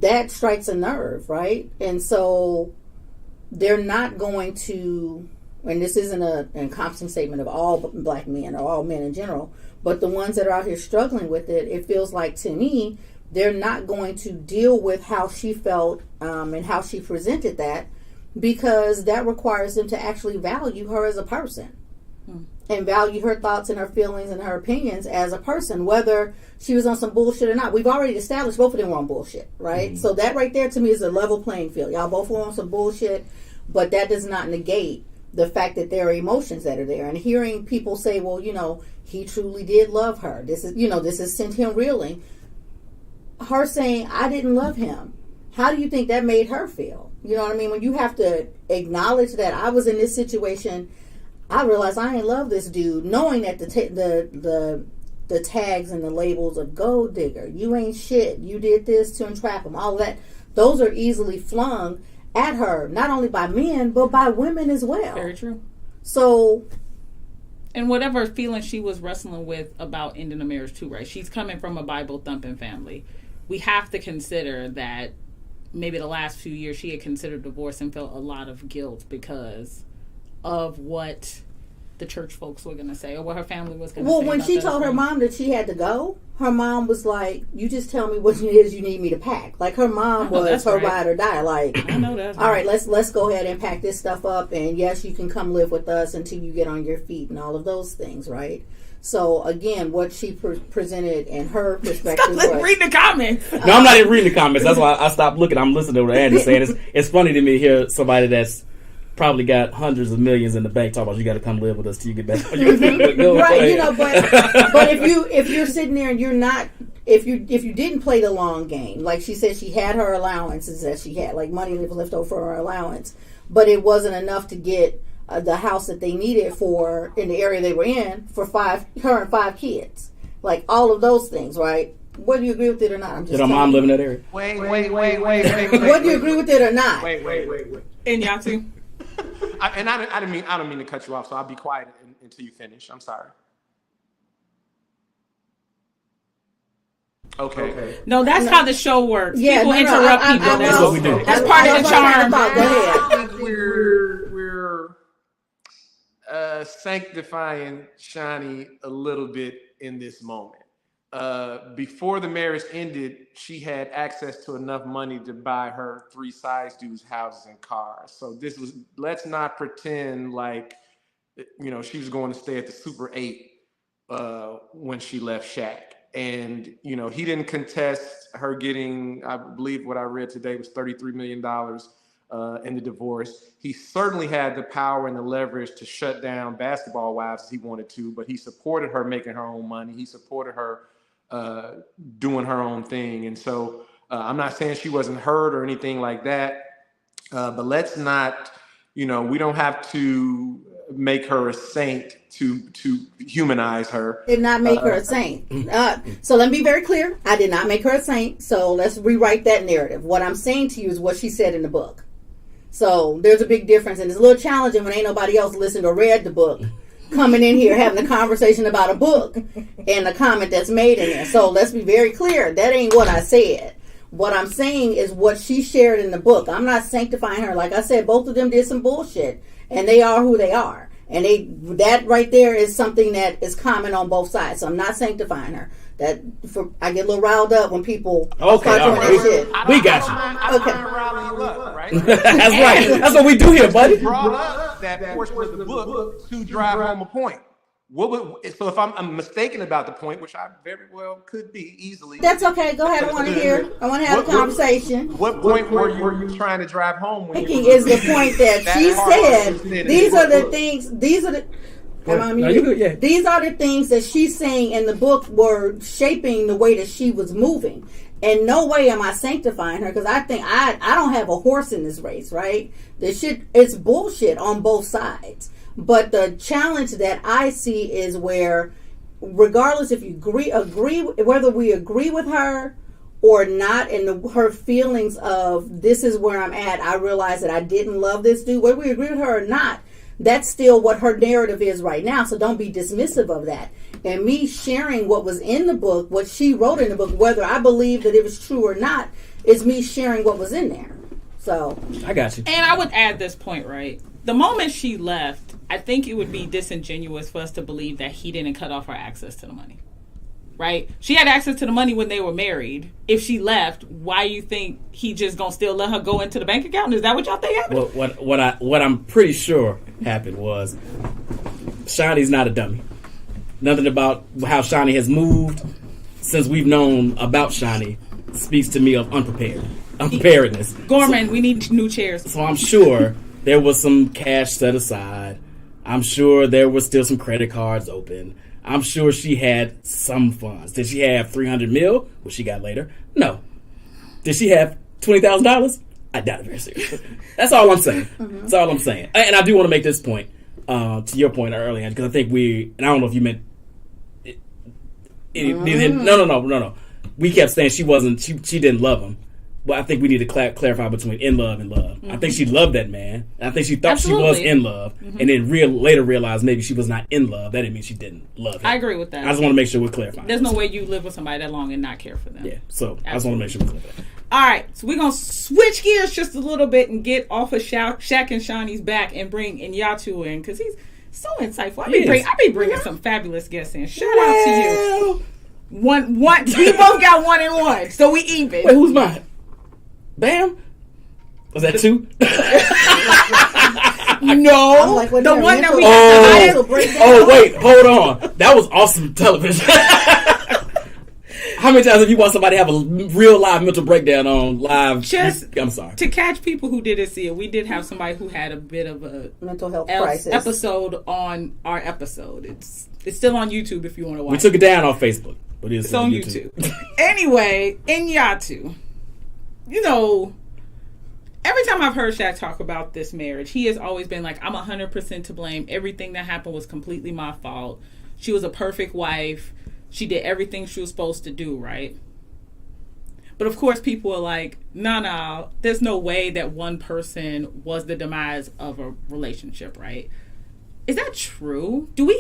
that strikes a nerve, right? And so they're not going to, and this isn't an encompassing statement of all black men or all men in general, but the ones that are out here struggling with it, it feels like to me, they're not going to deal with how she felt and how she presented that, because that requires them to actually value her as a person. And value her thoughts and her feelings and her opinions as a person, whether she was on some bullshit or not. We've already established both of them were on bullshit, right? So that right there to me is a level playing field. Y'all both were on some bullshit, but that does not negate the fact that there are emotions that are there. And hearing people say, well, you know, he truly did love her. This is, you know, this has sent him reeling. Her saying, I didn't love him. How do you think that made her feel? You know what I mean? When you have to acknowledge that I was in this situation, I realized I ain't love this dude, knowing that the tags and the labels of gold digger, you ain't shit, you did this to entrap him, all of that, those are easily flung at her, not only by men, but by women as well. Very true. So, and whatever feeling she was wrestling with about ending the marriage too, right? She's coming from a Bible thumping family. We have to consider that maybe the last few years she had considered divorce and felt a lot of guilt because of what the church folks were going to say or what her family was going to say. Well, when she told her mom that she had to go, her mom was like, you just tell me what it is you need me to pack. Like, her mom was her ride or die. Like, I know that's all right, let's go ahead and pack this stuff up, and yes, you can come live with us until you get on your feet and all of those things, right? So, again, what she presented in her perspective was... read the comments. No, I'm not even reading the comments. That's why I stopped looking. I'm listening to what Andy's saying. It's funny to me to hear somebody that's probably got hundreds of millions in the bank talking about you got to come live with us till you get back on your feet. Right, you know, but if you're sitting there and you're not, if you didn't play the long game, like she said, she had her allowances that she had, like money that was left over for her allowance, but it wasn't enough to get the house that they needed for in the area they were in for her and 5 kids, like all of those things, right? Whether you agree with it or not, I'm just. Did her mom live in that area? Wait. Whether you agree with it or not. Wait. And y'all too. I don't mean to cut you off, so I'll be quiet until you finish. I'm sorry. Okay. No, that's how the show works. Yeah, people no, interrupt I people. That's what we do. That's part of the charm. Go ahead. We're sanctifying Shaunie a little bit in this moment. Before the marriage ended, she had access to enough money to buy her 3 size dudes houses and cars. So let's not pretend like, you know, she was going to stay at the Super 8 when she left Shaq. And, you know, he didn't contest her getting, I believe what I read today was $33 million in the divorce. He certainly had the power and the leverage to shut down Basketball Wives if he wanted to, but he supported her making her own money. He supported her doing her own thing. And so I'm not saying she wasn't hurt or anything like that, but let's not, you know, we don't have to make her a saint to humanize her. Did not make her a saint. So let me be very clear. I did not make her a saint. So let's rewrite that narrative. What I'm saying to you is what she said in the book. So there's a big difference, and it's a little challenging when ain't nobody else listened or read the book, coming in here having a conversation about a book and a comment that's made in there. So let's be very clear. That ain't what I said. What I'm saying is what she shared in the book. I'm not sanctifying her. Like I said, both of them did some bullshit, and they are who they are. And that right there is something that is common on both sides. So I'm not sanctifying her. I get a little riled up when people start doing that shit. We got you. I don't mind riling you up, right? That's right. That's what we do here, buddy. Brought up that portion of the book to drive home a point. So if I'm mistaken about the point, which I very well could be easily. That's okay. Go ahead. I want to hear. I want to have a conversation. What point were you trying to drive home? Thinking is the point that she said. These are the things. Am I No, muted? you good, yeah. These are the things that she's saying in the book were shaping the way that she was moving. In no way am I sanctifying her, because I think I don't have a horse in this race, right? This shit is bullshit on both sides. But the challenge that I see is where, regardless if you agree whether we agree with her or not, and her feelings of this is where I'm at, I realize that I didn't love this dude, whether we agree with her or not, that's still what her narrative is right now. So don't be dismissive of that. And me sharing what was in the book, what she wrote in the book, whether I believe that it was true or not, is me sharing what was in there. So I got you. And I would add this point, right? The moment she left, I think it would be disingenuous for us to believe that he didn't cut off her access to the money. Right? She had access to the money when they were married. If she left, why you think he just gonna still let her go into the bank account? Is that what y'all think happened? Well, what I'm pretty sure happened was Shaunie's not a dummy. Nothing about how Shaunie has moved since we've known about Shaunie speaks to me of unpreparedness. Gorman, we need new chairs. So I'm sure there was some cash set aside. I'm sure there was still some credit cards open. I'm sure she had some funds. Did she have $300 million, which she got later? No. Did she have $20,000? I doubt it very seriously. That's all I'm saying. That's all I'm saying. And I do want to make this point, to your point earlier, because I think and I don't know if you meant no. We kept saying she didn't love him. But I think we need to clarify between in love and love. I think she loved that man. And I think she thought she was in love. And then later realized maybe she was not in love. That didn't mean she didn't love him. I agree with that. I just want to make sure we're clarifying. There's no way you live with somebody that long and not care for them. Yeah, so I just want to make sure we're clear. All right, so we're going to switch gears just a little bit and get off of Shaq and Shaunie's back and bring Inyatu in, because he's so insightful. I be bringing some fabulous guests in. Shout out to you. One. We both got 1 and 1, so we even. Wait, who's mine? Bam? Was that 2? No, like, the one that we wait, hold on. That was awesome television. How many times have you watched somebody have a real live mental breakdown on live? I'm sorry. To catch people who didn't see it, we did have somebody who had a bit of a mental health crisis episode on our episode. It's still on YouTube if you want to watch. We took it down on Facebook, but it's on YouTube. Anyway, Inyatu, you know, every time I've heard Shaq talk about this marriage, he has always been like, I'm 100% to blame. Everything that happened was completely my fault. She was a perfect wife. She did everything she was supposed to do, right? But of course, people are like, no, there's no way that one person was the demise of a relationship, right? Is that true? Do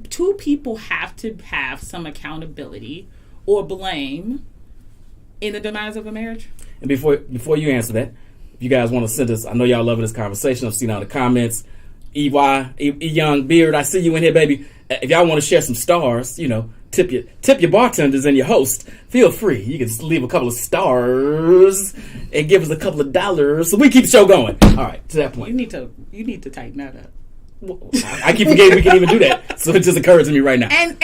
two people have to have some accountability or blame in the demise of a marriage? And before you answer that, if you guys want to send us, I know y'all loving this conversation. I've seen all the comments. E Young Beard, I see you in here, baby. If y'all want to share some stars, you know, tip your bartenders and your host, feel free. You can just leave a couple of stars and give us a couple of dollars so we keep the show going. All right, to that point. You need to tighten that up. I keep forgetting we can even do that. So it just occurs to me right now. And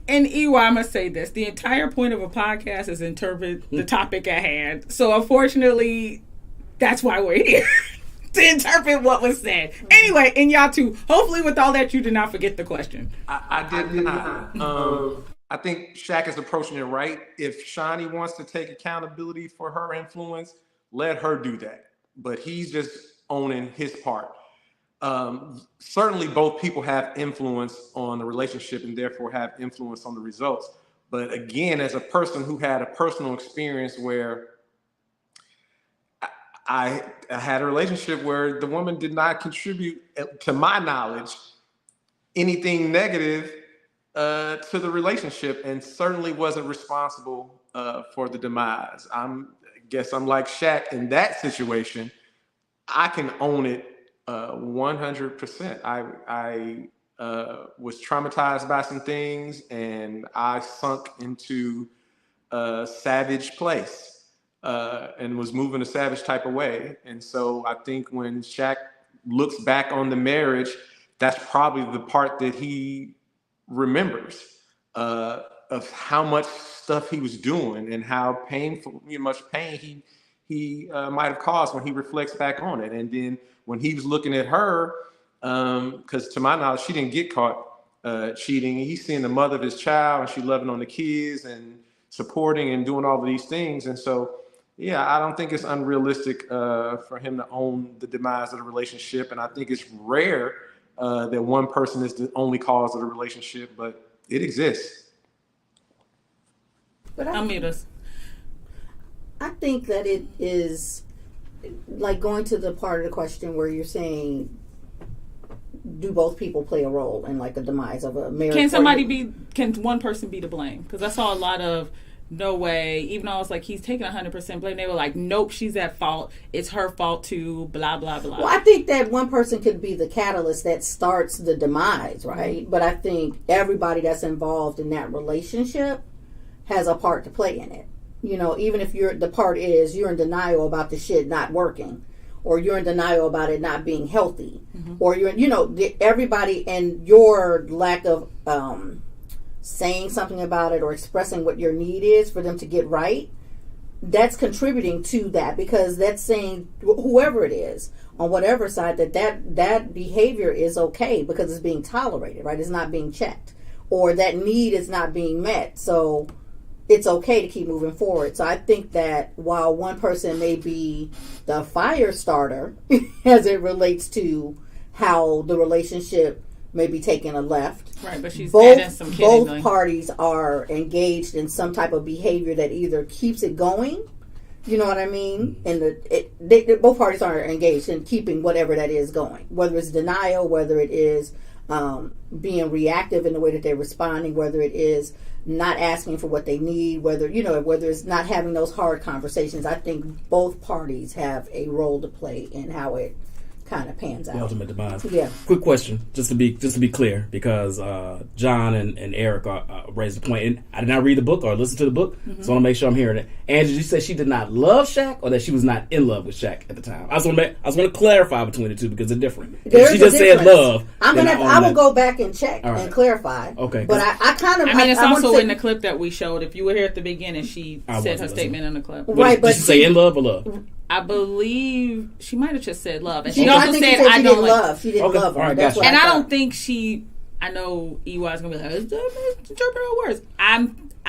EY, I must say this. The entire point of a podcast is interpret the topic at hand. So unfortunately, that's why we're here. To interpret what was said. Anyway, Inyatu, hopefully with all that you did not forget the question. I did not. I think Shaq is approaching it right. If Shaunie wants to take accountability for her influence, let her do that. But he's just owning his part. Certainly both people have influence on the relationship and therefore have influence on the results. But again, as a person who had a personal experience where I had a relationship where the woman did not contribute, to my knowledge, anything negative to the relationship, and certainly wasn't responsible for the demise. I guess I'm like Shaq in that situation. I can own it 100%. I was traumatized by some things, and I sunk into a savage place. And was moving a savage type of way. And so I think when Shaq looks back on the marriage, that's probably the part that he remembers of how much stuff he was doing and how much pain he might have caused when he reflects back on it. And then when he was looking at her, because to my knowledge, she didn't get caught cheating. He's seeing the mother of his child, and she loving on the kids and supporting and doing all of these things. And so, yeah, I don't think it's unrealistic for him to own the demise of the relationship. And I think it's rare that one person is the only cause of the relationship, but it exists. But I'll mute us. I think that it is like going to the part of the question where you're saying, do both people play a role in like the demise of a marriage? Can one person be to blame? Because I saw a lot of no way, even though I was like, he's taking 100% blame. They were like, nope, she's at fault. It's her fault too, blah, blah, blah. Well, I think that one person could be the catalyst that starts the demise, right? Mm-hmm. But I think everybody that's involved in that relationship has a part to play in it. You know, even if you're in denial about the shit not working, or you're in denial about it not being healthy, or everybody, and your lack of saying something about it or expressing what your need is for them to get right, that's contributing to that, because that's saying whoever it is on whatever side that behavior is okay because it's being tolerated, right? It's not being checked, or that need is not being met, so it's okay to keep moving forward. So I think that while one person may be the fire starter as it relates to how the relationship may be taking a left, right? But she's adding some kidding. Both parties are engaged in some type of behavior that either keeps it going. You know what I mean? And both parties are engaged in keeping whatever that is going, whether it's denial, whether it is being reactive in the way that they're responding, whether it is not asking for what they need, whether it's not having those hard conversations. I think both parties have a role to play in how it kind of pans out. The ultimate demise. Yeah. Quick question, just to be clear, because John and Eric raised the point, and I did not read the book or listen to the book, so I want to make sure I'm hearing it. Angie, you said she did not love Shaq, or that she was not in love with Shaq at the time? I want to clarify between the two because they're different. If she just said love, I will go back and check and clarify. Okay. But I kind of. I mean, it's also in the clip that we showed. If you were here at the beginning, she said her statement in the clip. Right, but did she say in love or love? I believe she might have just said love, and she also said I don't love. She didn't love her. Right, That's gotcha. what and I thought. don't think she. I know EY's gonna be like, interpret her words.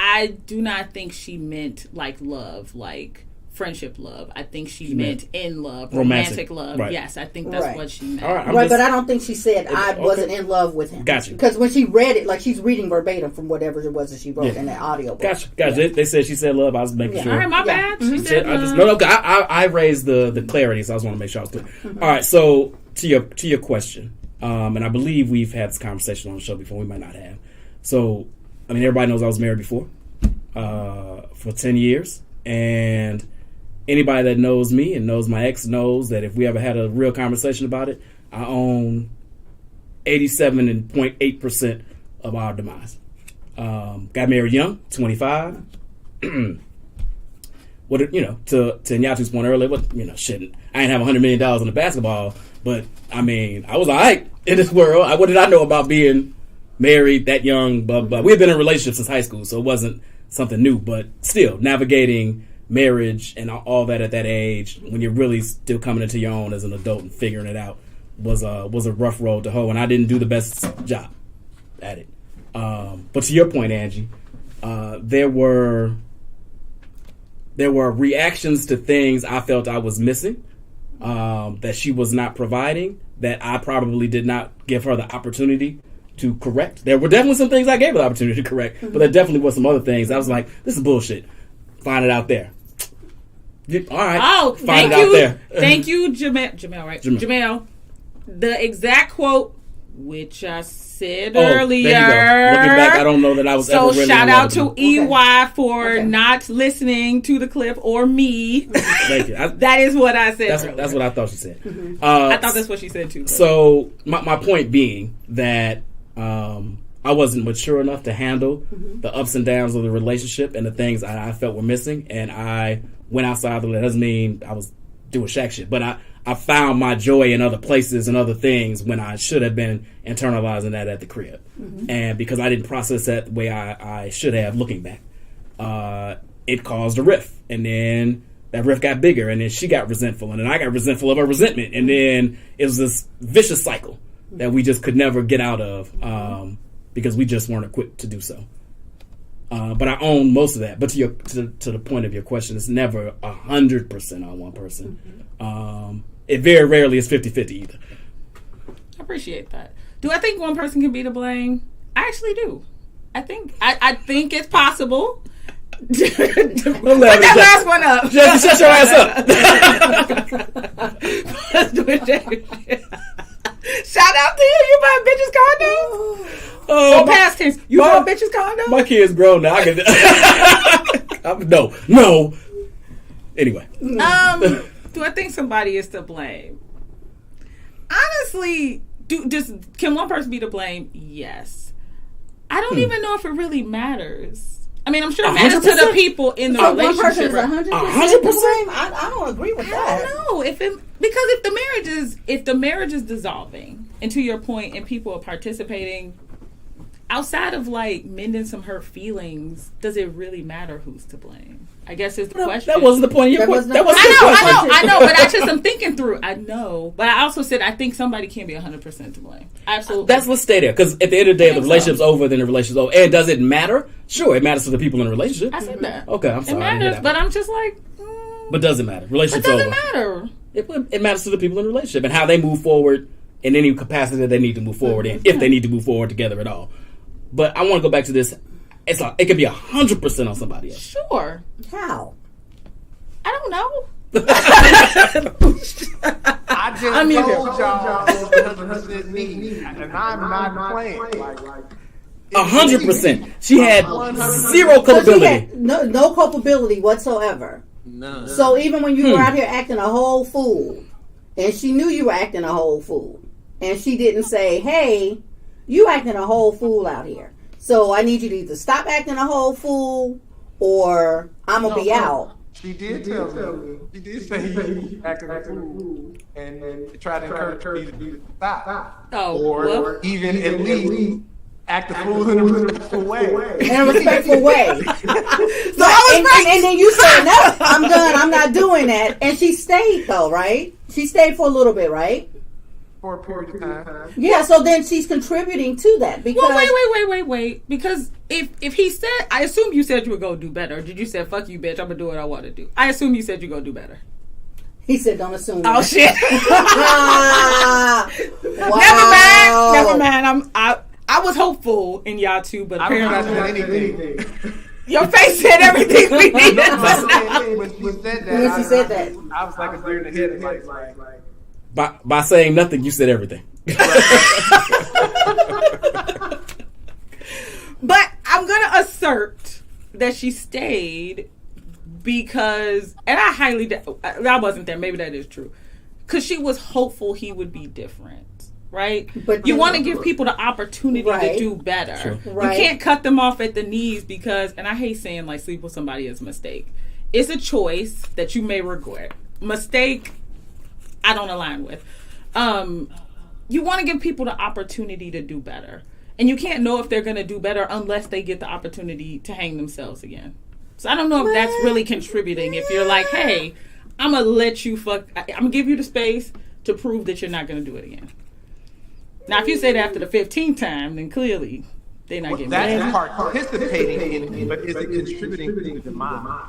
I do not think she meant like love, like friendship love. I think she meant in love, romantic love. Right. Yes, I think that's what she meant. All right, but I don't think she said I wasn't in love with him. Gotcha. Because when she read it, like she's reading verbatim from whatever it was that she wrote in that audio book. Gotcha. Yeah. They said she said love. I was making sure. All right, my bad. She said love. I raised the clarity, so I just want to make sure I was clear. All right, so to your question, and I believe we've had this conversation on the show before. We might not have. So, I mean, everybody knows I was married before for 10 years, and anybody that knows me and knows my ex knows that if we ever had a real conversation about it, I own 87.8% of our demise. Got married young, 25. To Nyatu's point earlier, shit, I ain't have $100 million in the basketball, but I mean, I was all right in this world. What did I know about being married that young? Blah, blah. We had been in a relationship since high school, so it wasn't something new, but still navigating marriage and all that at that age, when you're really still coming into your own as an adult and figuring it out, was a rough road to hoe, and I didn't do the best job at it. But to your point, Angie, there were reactions to things I felt I was missing, that she was not providing, that I probably did not give her the opportunity to correct. There were definitely some things I gave her the opportunity to correct, but there definitely were some other things I was like, this is bullshit. Find it out there. All right. Oh, find it out there. Thank you, Jamel, right? Jamel. The exact quote, which I said earlier. There you go. Looking back, I don't know that I was ever really. So shout out to EY for not listening to the clip, or me. Thank you. That is what I said. That's what I thought she said. I thought that's what she said too. So my point being that I wasn't mature enough to handle the ups and downs of the relationship and the things I felt were missing, and I went outside. That doesn't mean I was doing Shaq shit, but I found my joy in other places and other things when I should have been internalizing that at the crib. And because I didn't process that the way I should have, looking back, it caused a rift. And then that rift got bigger, and then she got resentful, and then I got resentful of her resentment, and then it was this vicious cycle that we just could never get out of because we just weren't equipped to do so. But I own most of that. But to the point of your question, it's never 100% on one person. It very rarely is 50-50 either. I appreciate that. Do I think one person can be to blame? I actually do. I think it's possible. Put that last one up. Just shut your ass up. Shout out to you. You buy bitches condo? Past tense. You bought bitches condo? My kid's grown now. No. Anyway. Do I think somebody is to blame? Honestly, can one person be to blame? Yes. I don't even know if it really matters. I mean, I'm sure it matters to the people in the relationship. One person is 100% to blame? I don't agree with that. I don't know because if the marriage is dissolving, and to your point, and people are participating outside of like mending some hurt feelings, does it really matter who's to blame? I guess is the question. That wasn't the point of your question. I know, but I'm thinking through. I know, but I also said I think somebody can be 100% to blame. Absolutely. Let's stay there, because at the end of the day, the relationship's over, then the relationship's over. And does it matter? Sure, it matters to the people in the relationship. I said that. Okay, I'm sorry. It matters, but I'm just like. But does it matter? Relationship's over. It doesn't matter. It matters to the people in the relationship and how they move forward in any capacity that they need to move forward in, if they need to move forward together at all. But I want to go back to this. It can be 100% on somebody else. Sure. How? I don't know. I just told y'all 100% me, and I'm not playing. 100%. She had zero culpability. She had no culpability whatsoever. None. So even when you were out here acting a whole fool, and she knew you were acting a whole fool, and she didn't say, "Hey, you acting a whole fool out here. So I need you to either stop acting a whole fool, or I'm gonna be out." She did tell me. She did say you acting a fool, and tried to encourage me to stop. Or even at least act a fool in a respectful way. In a respectful way. And then you said, "No, I'm done. I'm not doing that." And she stayed though, right? She stayed for a little bit, right? For a period of time. Yeah, so then she's contributing to that because. Well, wait. Because if he said, I assume you said you would go do better. Or did you say, "Fuck you, bitch, I'm gonna do what I want to do"? I assume you said you go do better. He said, "Don't assume." Oh shit! Wow. Never mind. I was hopeful in y'all too, but apparently I don't know anything. Your face said everything we needed. When she said that, I was like a deer in the head, like. By saying nothing, you said everything. But I'm going to assert that she stayed because, and I wasn't there, maybe that is true, because she was hopeful he would be different, right? But you want to give people the opportunity to do better. Sure. Right. You can't cut them off at the knees because, and I hate saying like sleep with somebody is a mistake. It's a choice that you may regret. Mistake, I don't align with. You want to give people the opportunity to do better. And you can't know if they're going to do better unless they get the opportunity to hang themselves again. So I don't know if that's really contributing. If you're like, "Hey, I'm going to let you I'm going to give you the space to prove that you're not going to do it again." Now, if you say that after the 15th time, then clearly they're not getting better. That's participating in it, but is it contributing to the demise?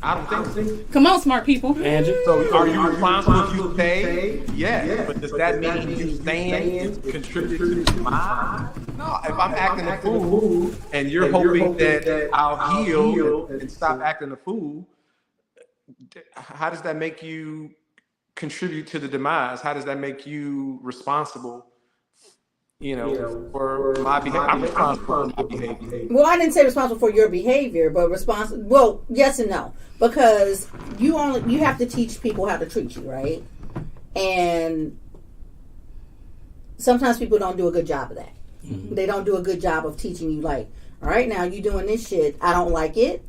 I don't think so. Come on, smart people. Andrew? So are you responsible if you stay? Yes. But does that mean you staying contributing to demise? No. If I'm acting a fool and you're hoping that I'll heal and stop acting a fool, how does that make you contribute to the demise? How does that make you responsible? For my behavior. I'm responsible for my behavior. Well, I didn't say responsible for your behavior, but well, yes and no. Because you have to teach people how to treat you, right? And sometimes people don't do a good job of that. Mm-hmm. They don't do a good job of teaching you, like, all right, now you doing this shit, I don't like it,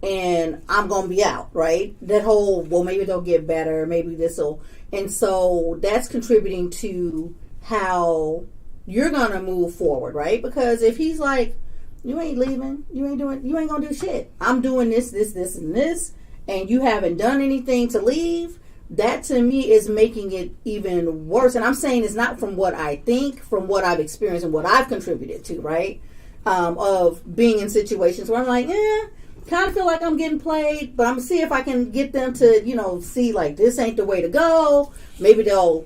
and I'm going to be out, right? That whole, well, maybe they'll get better, maybe this'll, and so that's contributing to how you're going to move forward, right? Because if he's like, you ain't leaving, you ain't going to do shit. I'm doing this, and this, and you haven't done anything to leave, that to me is making it even worse. And I'm saying it's not from what I think, from what I've experienced and what I've contributed to, right? Of being in situations where I'm like, kind of feel like I'm getting played, but I'm gonna see if I can get them to, see like this ain't the way to go. Maybe they'll,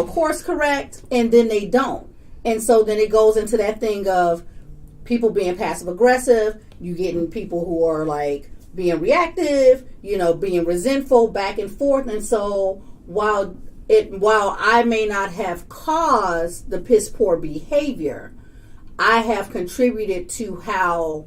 course correct, and then they don't. And so then it goes into that thing of people being passive aggressive. You getting people who are like being reactive, being resentful, back and forth. And so while I may not have caused the piss poor behavior, I have contributed to how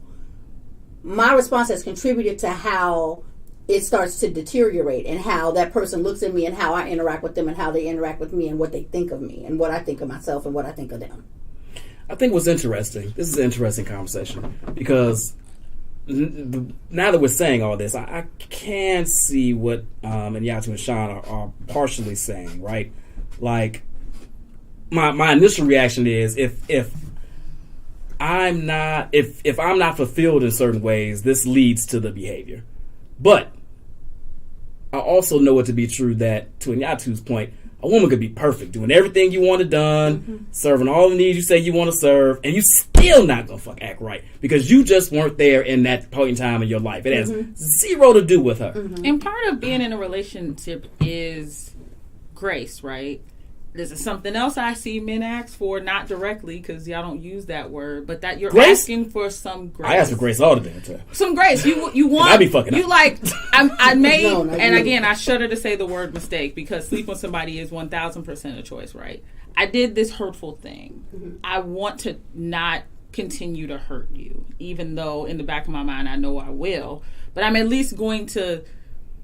my response has contributed to how it starts to deteriorate, and how that person looks at me, and how I interact with them, and how they interact with me, and what they think of me, and what I think of myself, and what I think of them. I think what's interesting, this is an interesting conversation, because now that we're saying all this, I can see what Inyatu and Sean are partially saying, right? Like, my initial reaction is if I'm not fulfilled in certain ways, this leads to the behavior. But I also know it to be true that, to Inyatu's point, a woman could be perfect, doing everything you want done, serving all the needs you say you want to serve, and you still not gonna act right because you just weren't there in that point in time in your life. It has zero to do with her. And part of being in a relationship is grace, right? This is something else I see men ask for, not directly because y'all don't use that word, but that you're grace? Asking for some grace. I ask for grace all the damn time. Some grace. You want? I be fucking you up. Like I made, No, and again I shudder to say the word mistake because sleep with somebody is 1,000% a choice, right? I did this hurtful thing. I want to not continue to hurt you, even though in the back of my mind I know I will. But I'm at least going to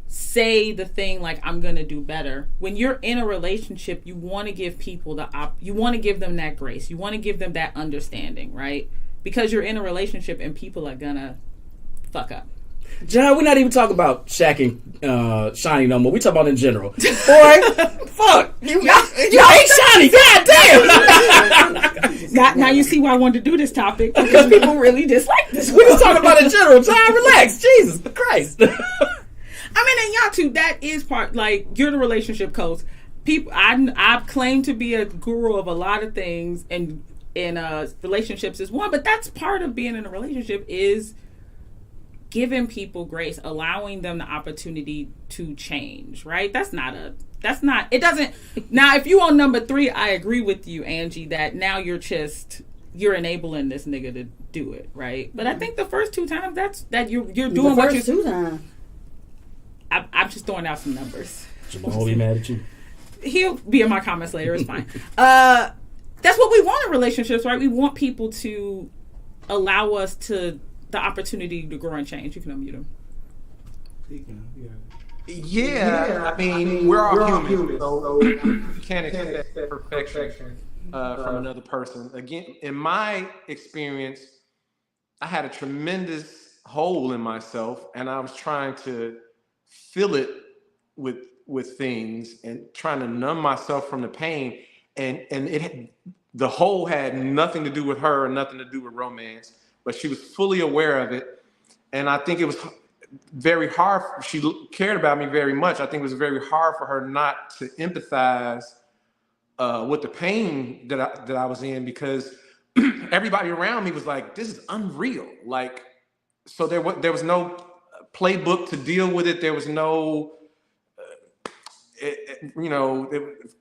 say the thing like I'm gonna do better. When you're in a relationship, you want to give people you want to give them that grace, you want to give them that understanding, right? Because you're in a relationship and people are gonna fuck up. John, we're not even talking about Shaq and Shaunie no more. We talking about in general. Boy, fuck you hate Shaunie. God damn. Now you see why I wanted to do this topic, because people really dislike this. We was talking about in general. John, relax. Jesus Christ. I mean, and y'all too, that is part, like, you're the relationship coach. People, I claim to be a guru of a lot of things, and relationships is one, but that's part of being in a relationship is giving people grace, allowing them the opportunity to change, right? It doesn't, now if you on number 3, I agree with you, Angie, that now you're enabling this nigga to do it, right? But I think the first 2 times, that you're doing what you're... The first 2 times. I'm just throwing out some numbers. Jamal will be mad at you. He'll be in my comments later. It's fine. That's what we want in relationships, right? We want people to allow us the opportunity to grow and change. You can unmute him. Yeah, I mean, we're all human, so you can't expect perfection from another person. Again, in my experience, I had a tremendous hole in myself, and I was trying to fill it with things and trying to numb myself from the pain, and the hole had nothing to do with her and nothing to do with romance, but she was fully aware of it, and I think it was very hard. She cared about me very much. I think it was very hard for her not to empathize with the pain that I was in, because everybody around me was like, "This is unreal." Like, so there was no playbook to deal with it. There was no,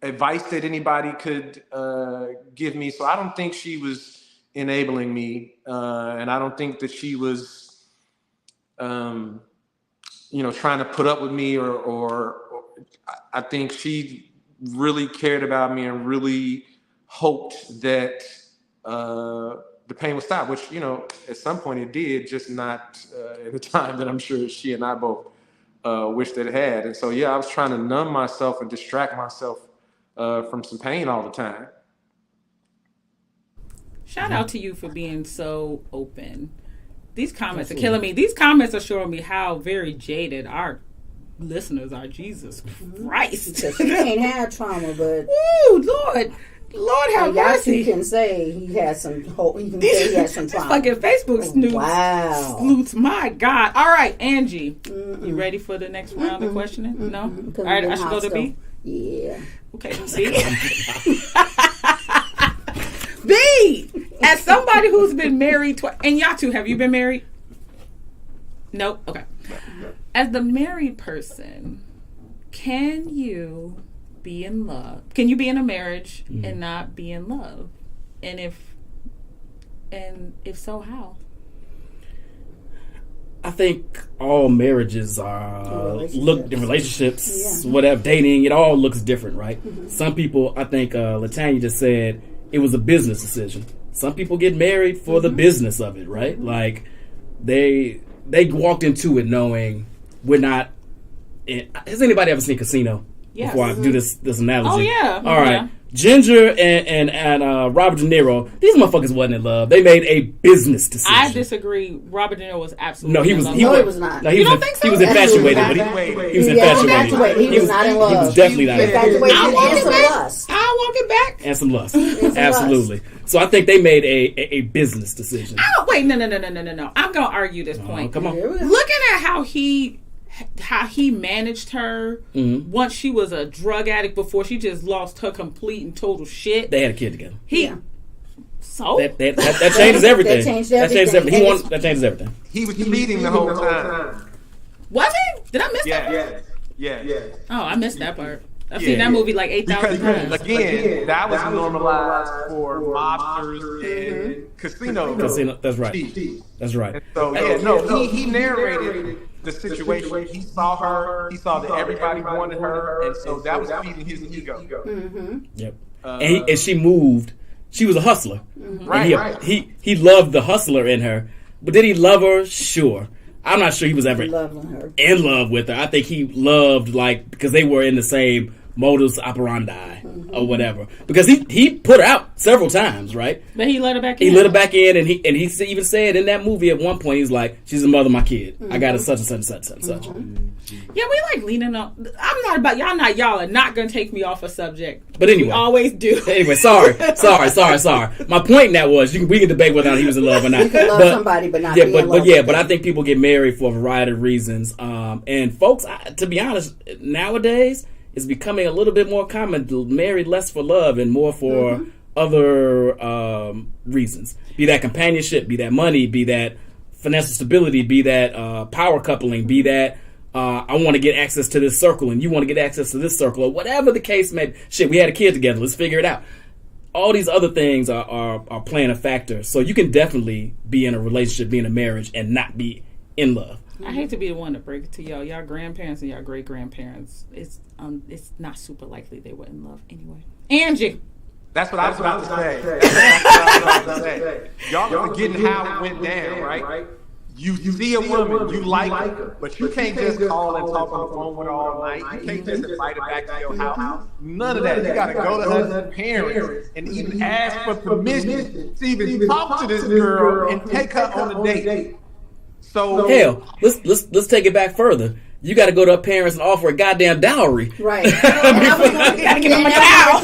advice that anybody could give me. So I don't think she was enabling me, and I don't think that she was, trying to put up with me, or I think she really cared about me and really hoped that the pain would stop, which, at some point it did, just not at the time that I'm sure she and I both wished that it had. And so, yeah, I was trying to numb myself and distract myself from some pain all the time. Shout out to you for being so open. These comments are killing me. These comments are showing me how very jaded our listeners are. Jesus Christ. She ain't had trauma, but... Ooh, Lord. Lord have And Yasu mercy. can say he has some hope. He can say he has some trauma. Fucking Facebook snoots. Wow. Sleuths, my God. All right, Angie. You ready for the next round of questioning? No? All right, I should go to B? Yeah. Okay, B. B! As somebody who's been married twice, and y'all two, have you been married? Nope. Okay. As the married person, can you be in love? Can you be in a marriage and not be in love? And if so, how? I think all marriages are relationships, whatever, dating. It all looks different, right? Some people, I think Latanya just said it was a business decision. Some people get married for the business of it, right? Like they walked into it knowing we're not. Has anybody ever seen Casino? Yes. Before I do this analogy. Oh yeah. All right. Yeah. Ginger and Robert De Niro, these motherfuckers wasn't in love. They made a business decision. I disagree. Robert De Niro was absolutely No, he in was. love. He was not. No, he You was. don't think so? He was infatuated. But he was infatuated. He was not in love. He was definitely not in love. Infatuation I want and it some back. lust. I walk it back. And some lust. some Absolutely. So I think they made a business decision. Oh, wait, no. I'm gonna argue this point. Come on. Looking at how he managed her once she was a drug addict before she just lost her complete and total shit. They had a kid together. So That changes everything. That changed That changes everything. everything. That changes everything. He was cheating the whole time. was it? Did I miss that part? Yeah. Oh, I missed that part. I've seen that movie like 8,000 Because times. again, that was normalized for mobsters and casinos. Casino. That's right. That's right. So yeah, no, he narrated the situation. He saw her. He saw that everybody wanted her, and so that was feeding his ego. Yep. And she moved. She was a hustler. Right. And he loved the hustler in her. But did he love her? Sure. I'm not sure he was ever in love with her. I think he loved, because they were in the same modus operandi or whatever. Because he put her out several times, right? But he let her back in. He let her back in, and he even said in that movie at one point, he's like, she's the mother of my kid. I got a such and such and such and such. Yeah, we like leaning on. I'm not about y'all are not gonna take me off a subject. But anyway, we always do. Anyway, sorry. My point in that was we can debate whether or not he was in love or not. You can love somebody, but not be in love with but I think people get married for a variety of reasons. And folks, to be honest, nowadays it's becoming a little bit more common to marry less for love and more for other reasons. Be that companionship, be that money, be that financial stability, be that power coupling, be that I want to get access to this circle and you want to get access to this circle, or whatever the case may be. Shit, we had a kid together. Let's figure it out. All these other things are playing a factor. So you can definitely be in a relationship, be in a marriage, and not be in love. I hate to be the one to break it to y'all. Y'all grandparents and y'all great grandparents. It's not super likely they were in love anyway. Angie. That's what I was about to say. That's what I was about to say. Y'all are forgetting how it went down, right? You see a woman, you like her, but you can't just call and talk on the phone with her all night. You can't just invite her back to your house. None of that. You got to go to her parents and even ask for permission to even talk to this girl and take her on a date. So hell, let's take it back further. You got to go to her parents and offer a goddamn dowry. Right. Gotta give them a cow.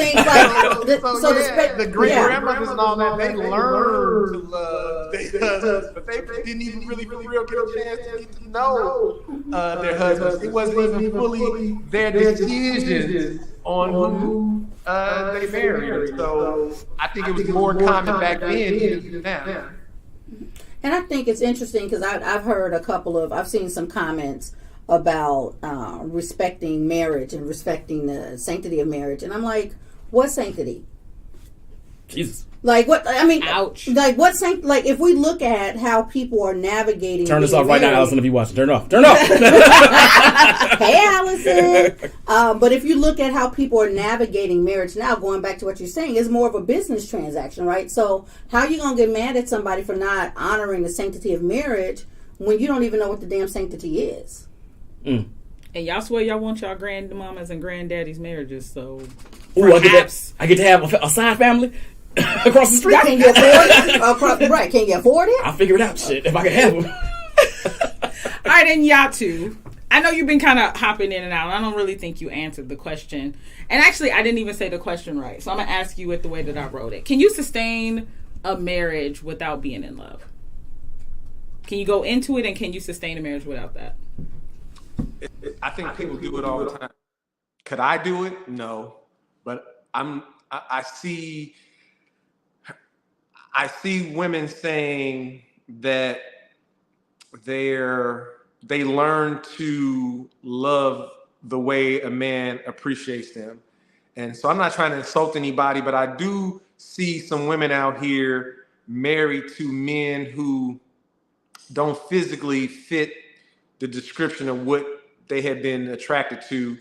The great grandmothers and all that, they learned to love their husbands, but they didn't even really get a chance to get to know their husbands. It wasn't even fully their decisions on who they married. So I think it was more common back then than it is now. And I think it's interesting because I've heard I've seen some comments about respecting marriage and respecting the sanctity of marriage, and I'm like, what sanctity? Jesus. Like what? I mean, ouch. Like what like if we look at how people are navigating. Turn this off right now, Allison. If you watching, turn it off. Turn it off. Hey, Allison. But if you look at how people are navigating marriage now, going back to what you're saying, it's more of a business transaction, right? So how are you gonna get mad at somebody for not honoring the sanctity of marriage when you don't even know what the damn sanctity is? Mm. And y'all swear y'all want y'all grandmamas and granddaddies' marriages, so ooh, I get to have a side family across the street. Can you afford it? Right? Can you afford it? I'll figure it out. Shit, if I can have them. All right, and y'all two, I know you've been kind of hopping in and out. I don't really think you answered the question. And actually, I didn't even say the question right. So I'm going to ask you it the way that I wrote it. Can you sustain a marriage without being in love? Can you go into it, and can you sustain a marriage without that? I think people do it all the time. Could I do it? No. But I see women saying that they learn to love the way a man appreciates them. And so I'm not trying to insult anybody, but I do see some women out here married to men who don't physically fit the description of what they have been attracted to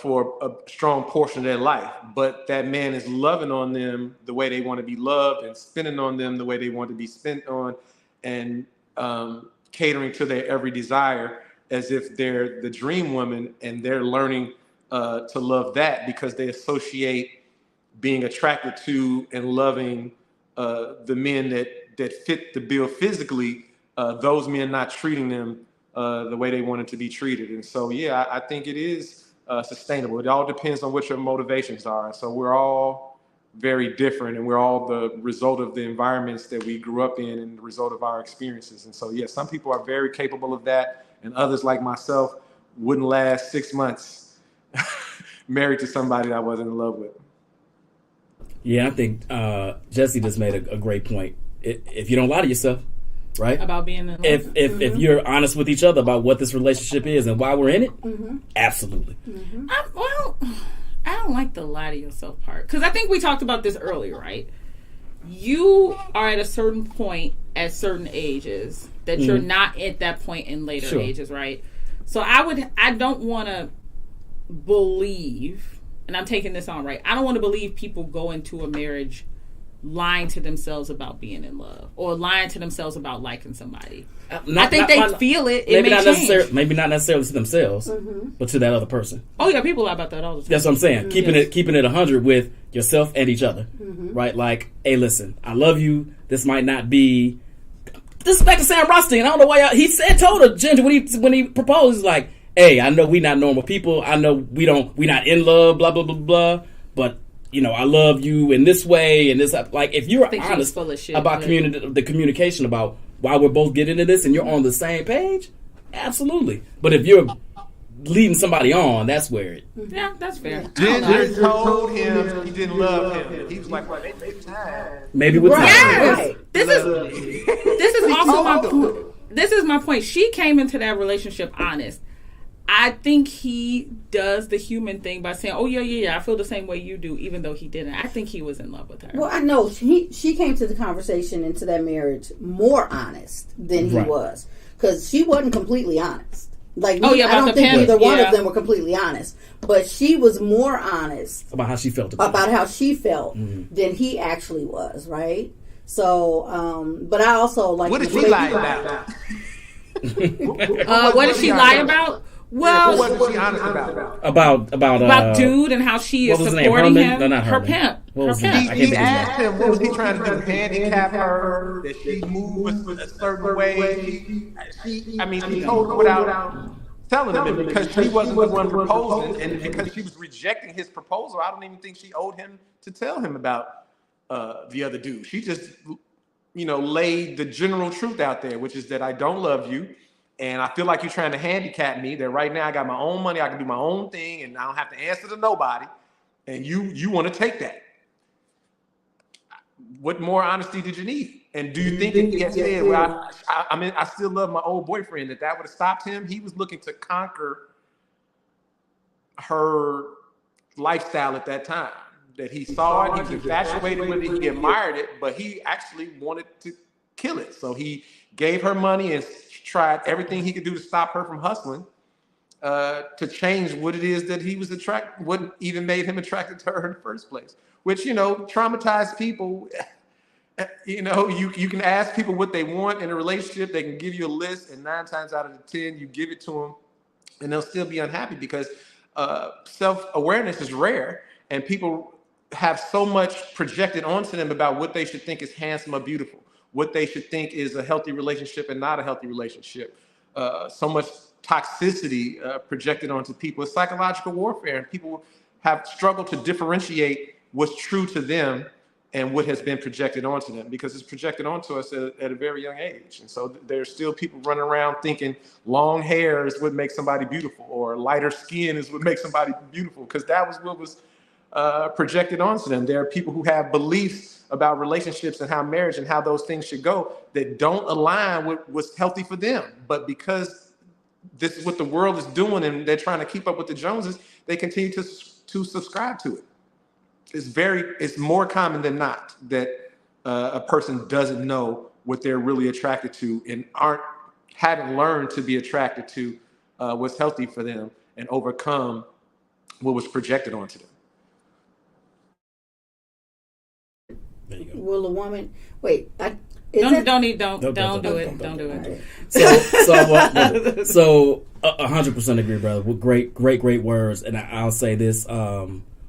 for a strong portion of their life. But that man is loving on them the way they want to be loved and spending on them the way they want to be spent on, and catering to their every desire as if they're the dream woman, and they're learning to love that because they associate being attracted to and loving the men that fit the bill physically, those men not treating them the way they wanted to be treated. And so, yeah, I think it is sustainable. It all depends on what your motivations are. So we're all very different, and we're all the result of the environments that we grew up in and the result of our experiences. And so, yeah, some people are very capable of that, and others like myself wouldn't last 6 months married to somebody that I wasn't in love with. Yeah, I think Jesse just made a great point. If you don't lie to yourself, right? About being in love. If you're honest with each other about what this relationship is and why we're in it, absolutely. I don't like the lie to yourself part, because I think we talked about this earlier, right? You are at a certain point at certain ages that you're not at that point in later ages, right? So I don't want to believe, and I'm taking this on, right? I don't want to believe people go into a marriage lying to themselves about being in love or lying to themselves about liking somebody. I think they feel it. It may change. Maybe not necessarily to themselves, but to that other person. Oh yeah, people lie about that all the time. That's what I'm saying. Keeping it 100 with yourself and each other, right? Like, hey, listen, I love you. This might not be. This is back to Sam Rothstein. I don't know why he told her Ginger when he proposed, he's like, hey, I know we not normal people. I know we not in love. Blah blah blah blah. But I love you in this way and this. Like, if you're honest about the communication about why we're both getting into this and you're on the same page, absolutely. But if you're leading somebody on, that's where it. Yeah, that's fair. Ginger told him he didn't love him. He was like, well, maybe time. Maybe with time. Yes. This is also my point. This is my point. She came into that relationship honest. I think he does the human thing by saying, oh, yeah, I feel the same way you do, even though he didn't. I think he was in love with her. Well, I know she came to the conversation, into that marriage, more honest than he was. Because she wasn't completely honest. Like, I don't think either one of them were completely honest. But she was more honest about how she felt than he actually was, right? So, but I also like... What did she lie about? What did she lie about? Well, what was she honest about? About dude and how she is supporting him. No, not her pimp. He asked him, what was he trying to do? Handicap her? That she moved a certain way? He told her without telling him, because she wasn't the one proposing, and because she was rejecting his proposal, I don't even think she owed him to tell him about the other dude. She just, laid the general truth out there, which is that I don't love you. And I feel like you're trying to handicap me, that right now I got my own money, I can do my own thing, and I don't have to answer to nobody. And you want to take that. What more honesty did you need? And do you think if he had said, well, I still love my old boyfriend, that would have stopped him? He was looking to conquer her lifestyle at that time. That he saw it, he was infatuated with it, he admired it, but he actually wanted to kill it. So he gave her money and tried everything he could do to stop her from hustling, to change what it is that he was attracted, what even made him attracted to her in the first place. Which, traumatized people, you can ask people what they want in a relationship, they can give you a list, and 9 times out of the 10, you give it to them, and they'll still be unhappy because self-awareness is rare, and people have so much projected onto them about what they should think is handsome or beautiful, what they should think is a healthy relationship and not a healthy relationship. So much toxicity projected onto people. It's psychological warfare, and people have struggled to differentiate what's true to them and what has been projected onto them, because it's projected onto us at a very young age. And so there's still people running around thinking long hair is what makes somebody beautiful, or lighter skin is what makes somebody beautiful, because that was what was projected onto them. There are people who have beliefs about relationships and how marriage and how those things should go that don't align with what's healthy for them. But because this is what the world is doing and they're trying to keep up with the Joneses, they continue to subscribe to it. It's more common than not that a person doesn't know what they're really attracted to and haven't learned to be attracted to what's healthy for them and overcome what was projected onto them. There you go. Will a woman wait? Don't do it. Don't do it. So 100% agree, brother. With great words, and I'll say this.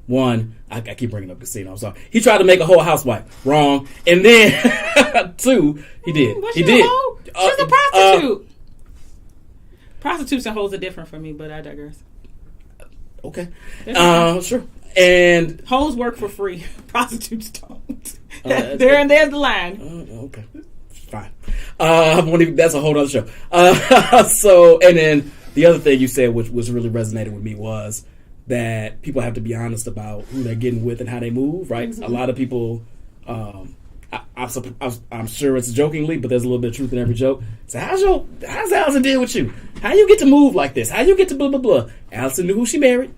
One, I keep bringing up Casino. I'm sorry. He tried to make a whole housewife. Wrong. And then two, he did. Was he she did. a hoe? She's a prostitute. Prostitutes and hoes are different for me, but I digress. Okay. Sure. And hoes work for free. Prostitutes don't. There's the line. Okay. Fine. That's a whole other show. So, and then the other thing you said, which really resonated with me, was that people have to be honest about who they're getting with and how they move, right? Mm-hmm. A lot of people, I'm sure it's jokingly, but there's a little bit of truth in every joke. So how's Allison deal with you? How you get to move like this? How you get to blah, blah, blah? Allison knew who she married.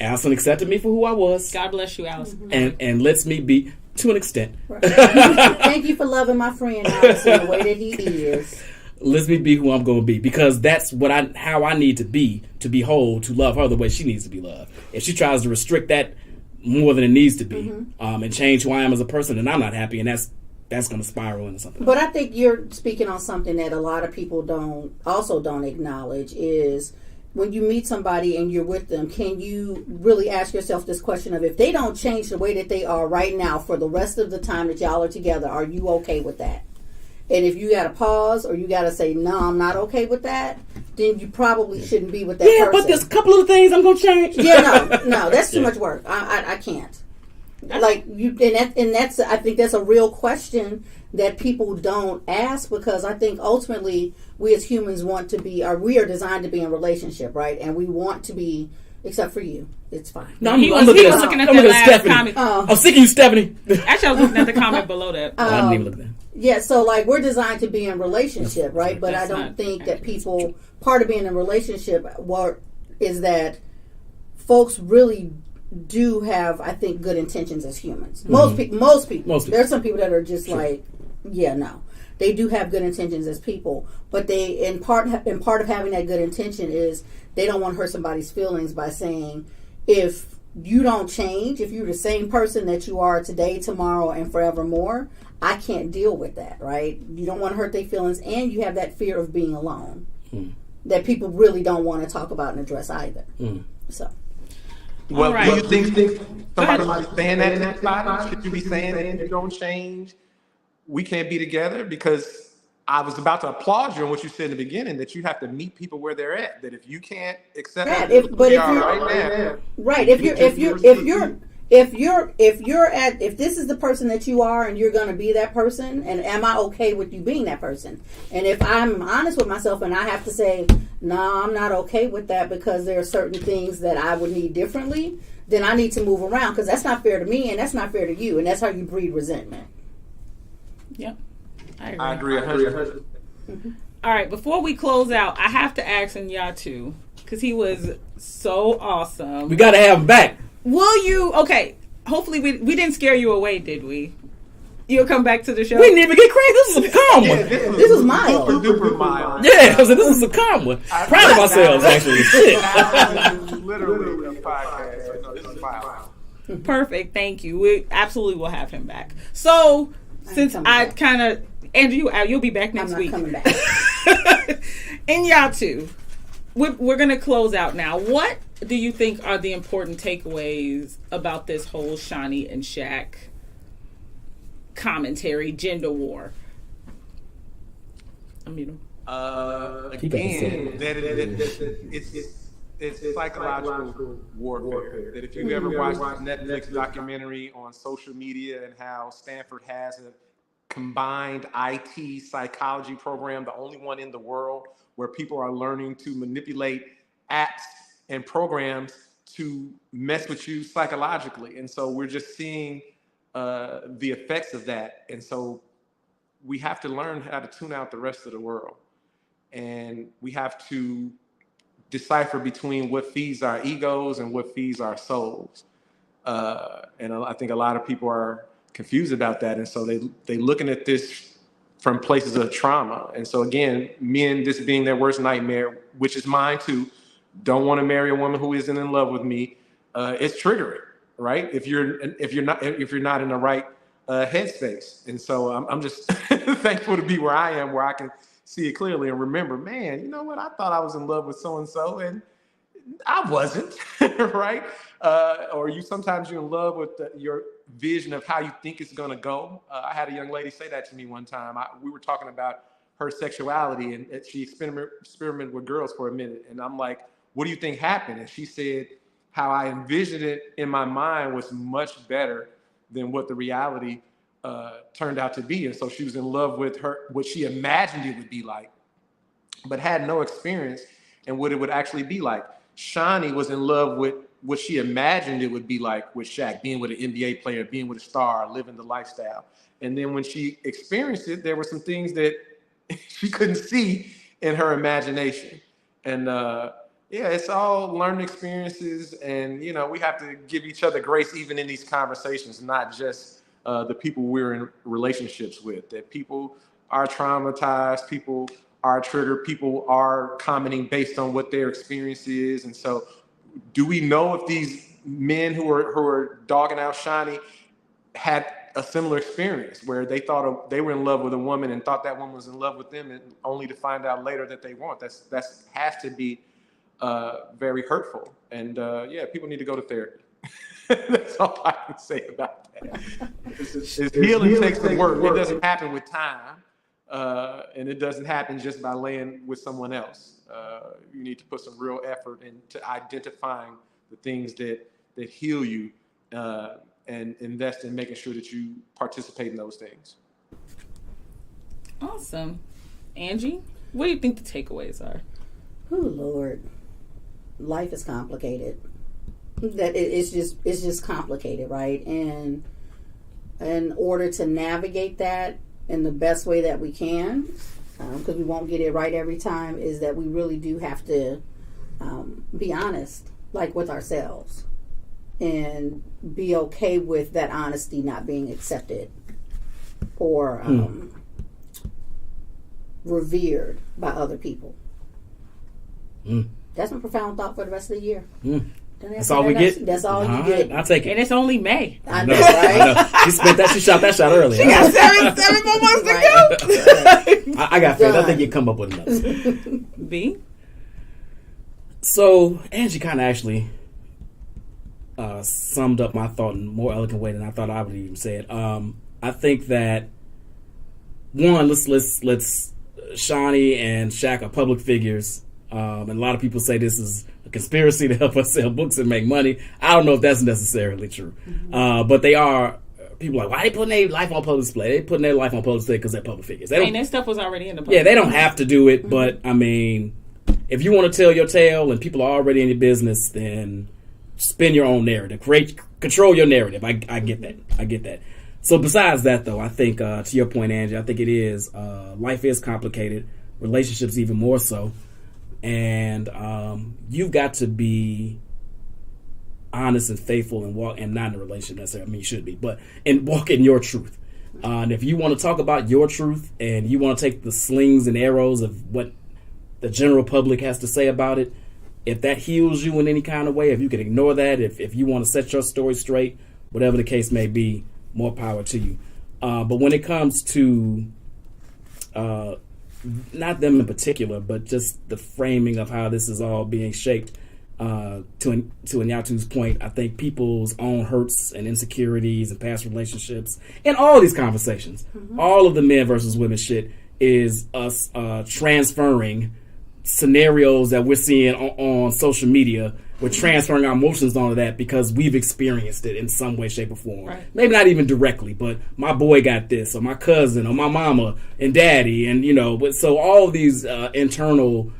Allison accepted me for who I was. God bless you, Allison. And lets me be, to an extent. Right. Thank you for loving my friend Allison the way that he is. Lets me be who I'm going to be, because that's how I need to be whole, to love her the way she needs to be loved. If she tries to restrict that more than it needs to be, and change who I am as a person, then I'm not happy, and that's going to spiral into something. But I think you're speaking on something that a lot of people don't acknowledge, is when you meet somebody and you're with them, can you really ask yourself this question of, if they don't change the way that they are right now for the rest of the time that y'all are together, are you okay with that? And if you got to pause or you got to say, no, I'm not okay with that, then you probably shouldn't be with that person. Yeah, but there's a couple of things I'm going to change. Yeah, no, that's too much work. I can't. Like you, and that's, I think that's a real question that people don't ask, because I think ultimately we as humans want to be, or we are designed to be in a relationship, right? And we want to be, except for you, it's fine. No, I'm looking at that last comment. I'm sick of you, Stephanie. Actually, I was looking at the comment below that. I didn't even look at that. Yeah, so like we're designed to be in a relationship, right? But I don't think that people, part of being in a relationship is that folks really do have, I think, good intentions as humans. Mm-hmm. Most people. There's some people that are just like, yeah, no. They do have good intentions as people, but they, in part of having that good intention is they don't want to hurt somebody's feelings by saying, if you don't change, if you're the same person that you are today, tomorrow, and forevermore, I can't deal with that, right? You don't want to hurt their feelings, and you have that fear of being alone that people really don't want to talk about and address either. So, well, right. Do you think somebody might be saying that to anybody? Should you be saying that if you don't change, we can't be together? Because I was about to applaud you on what you said in the beginning, that you have to meet people where they're at. That if you can't accept if this is the person that you are and you're going to be that person, and am I okay with you being that person? And if I'm honest with myself and I have to say, no, I'm not okay with that because there are certain things that I would need differently, then I need to move around, because that's not fair to me and that's not fair to you, and that's how you breed resentment. Yep. I agree 100%. All right, before we close out, I have to ask Nyatu, because he was so awesome. We got to have him back. Will you? Okay, hopefully we didn't scare you away, did we? You'll come back to the show? We didn't even get crazy. This is a calm one. This was mild. Super mild. Yeah, this is a calm one. Proud of ourselves, actually. Shit. Literally a podcast. So no, this is mild. Perfect, thank you. We absolutely will have him back. So, since I kind of... Andrew, you'll be back next week. I'm not coming back. And y'all too. We're going to close out now. What do you think are the important takeaways about this whole Shaunie and Shaq commentary, gender war? again, it's psychological warfare. That if you've ever watched a Netflix documentary on social media and how Stanford has a combined IT psychology program, the only one in the world where people are learning to manipulate apps and programs to mess with you psychologically. And so we're just seeing the effects of that. And so we have to learn how to tune out the rest of the world. And we have to decipher between what feeds our egos and what feeds our souls. And I think a lot of people are confused about that. And so they looking at this from places of trauma. And so again, men, this being their worst nightmare, which is mine too, don't want to marry a woman who isn't in love with me. It's triggering, right? If you're not in the right headspace. And so I'm just thankful to be where I am, where I can see it clearly and remember, man, you know what? I thought I was in love with so-and-so and I wasn't, right? Or sometimes you're in love with your vision of how you think it's going to go. I had a young lady say that to me one time. We were talking about her sexuality and she experimented with girls for a minute. And I'm like, what do you think happened? And she said, how I envisioned it in my mind was much better than what the reality turned out to be. And so she was in love with what she imagined it would be like, but had no experience in what it would actually be like. Shaunie was in love with what she imagined it would be like with Shaq, being with an NBA player, being with a star, living the lifestyle. And then when she experienced it, there were some things that she couldn't see in her imagination. And yeah, it's all learning experiences. And, we have to give each other grace even in these conversations, not just the people we're in relationships with, that people are traumatized, people are triggered, people are commenting based on what their experience is. And so do we know if these men who are dogging out Shaunie had a similar experience where they thought they were in love with a woman and thought that woman was in love with them, and only to find out later that they weren't? That has to be very hurtful. And yeah, people need to go to therapy. That's all I can say about that. It's healing takes some work. It doesn't happen with time. And it doesn't happen just by laying with someone else. You need to put some real effort into identifying the things that heal you, and invest in making sure that you participate in those things. Awesome. Angie, what do you think the takeaways are? Oh, Lord. Life is complicated. It's just complicated, right? And in order to navigate that in the best way that we can, because we won't get it right every time, is that we really do have to be honest, like with ourselves, and be okay with that honesty not being accepted or revered by other people. That's my profound thought for the rest of the year. That's all we get? That's all you get. I'll take it. And it's only May. I know, right? I know. She shot that shot earlier. She got seven more months to go. I got faith. I think you come up with another. B? So, Angie kind of actually summed up my thought in a more elegant way than I thought I would even say it. I think that, one, let's Shaunie and Shaq are public figures. And a lot of people say this is a conspiracy to help us sell books and make money. I don't know if that's necessarily true. But they are, people are like, why are they putting their life on public display? They're putting their life on public display because they're public figures. Their stuff was already in the public. Yeah, they don't have to do it. But, I mean, if you want to tell your tale and people are already in your business, then spin your own narrative. Control your narrative. I get that. I get that. So besides that, though, I think, to your point, Angie, I think it is, life is complicated. Relationships even more so. And you've got to be honest and faithful and walk, and not in a relationship necessarily. I mean, you should be, but and walk in your truth. And if you want to talk about your truth and you want to take the slings and arrows of what the general public has to say about it, if that heals you in any kind of way, if you can ignore that, if you want to set your story straight, whatever the case may be, more power to you. But when it comes to not them in particular, but just the framing of how this is all being shaped, to Inyatu's point, I think people's own hurts and insecurities and past relationships and all these conversations, all of the men versus women shit is us transferring scenarios that we're seeing on social media. We're transferring our emotions onto that because we've experienced it in some way, shape, or form. Right. Maybe not even directly, but my boy got this, or my cousin, or my mama and daddy, and so all of these internal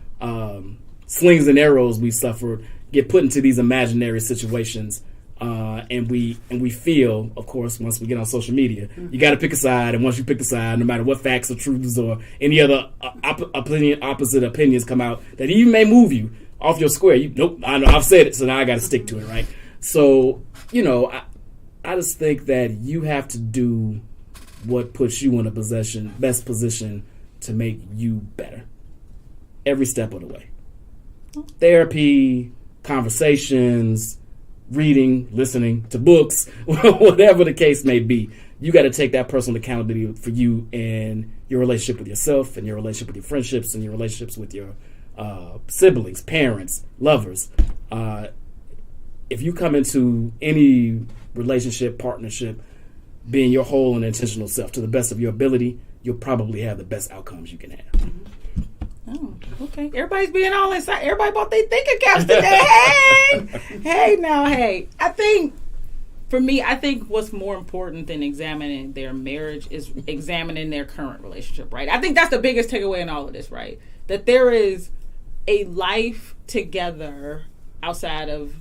slings and arrows we suffered get put into these imaginary situations, and we feel, of course, once we get on social media, you got to pick a side, and once you pick the side, no matter what facts or truths or any other opposite opinions come out that even may move you off your square, nope, I know I've said it, so now I got to stick to it, right? So I just think that you have to do what puts you in a best position to make you better every step of the way. Therapy, conversations, reading, listening to books, whatever the case may be. You got to take that personal accountability for you and your relationship with yourself, and your relationship with your friendships, and your relationships with your siblings, parents, lovers. If you come into any relationship, partnership, being your whole and intentional self to the best of your ability, you'll probably have the best outcomes you can have. Oh, okay. Everybody's being all inside. Everybody bought their thinking caps today. Hey. I think, for me, what's more important than examining their marriage is examining their current relationship, right? I think that's the biggest takeaway in all of this, right? That there is a life together outside of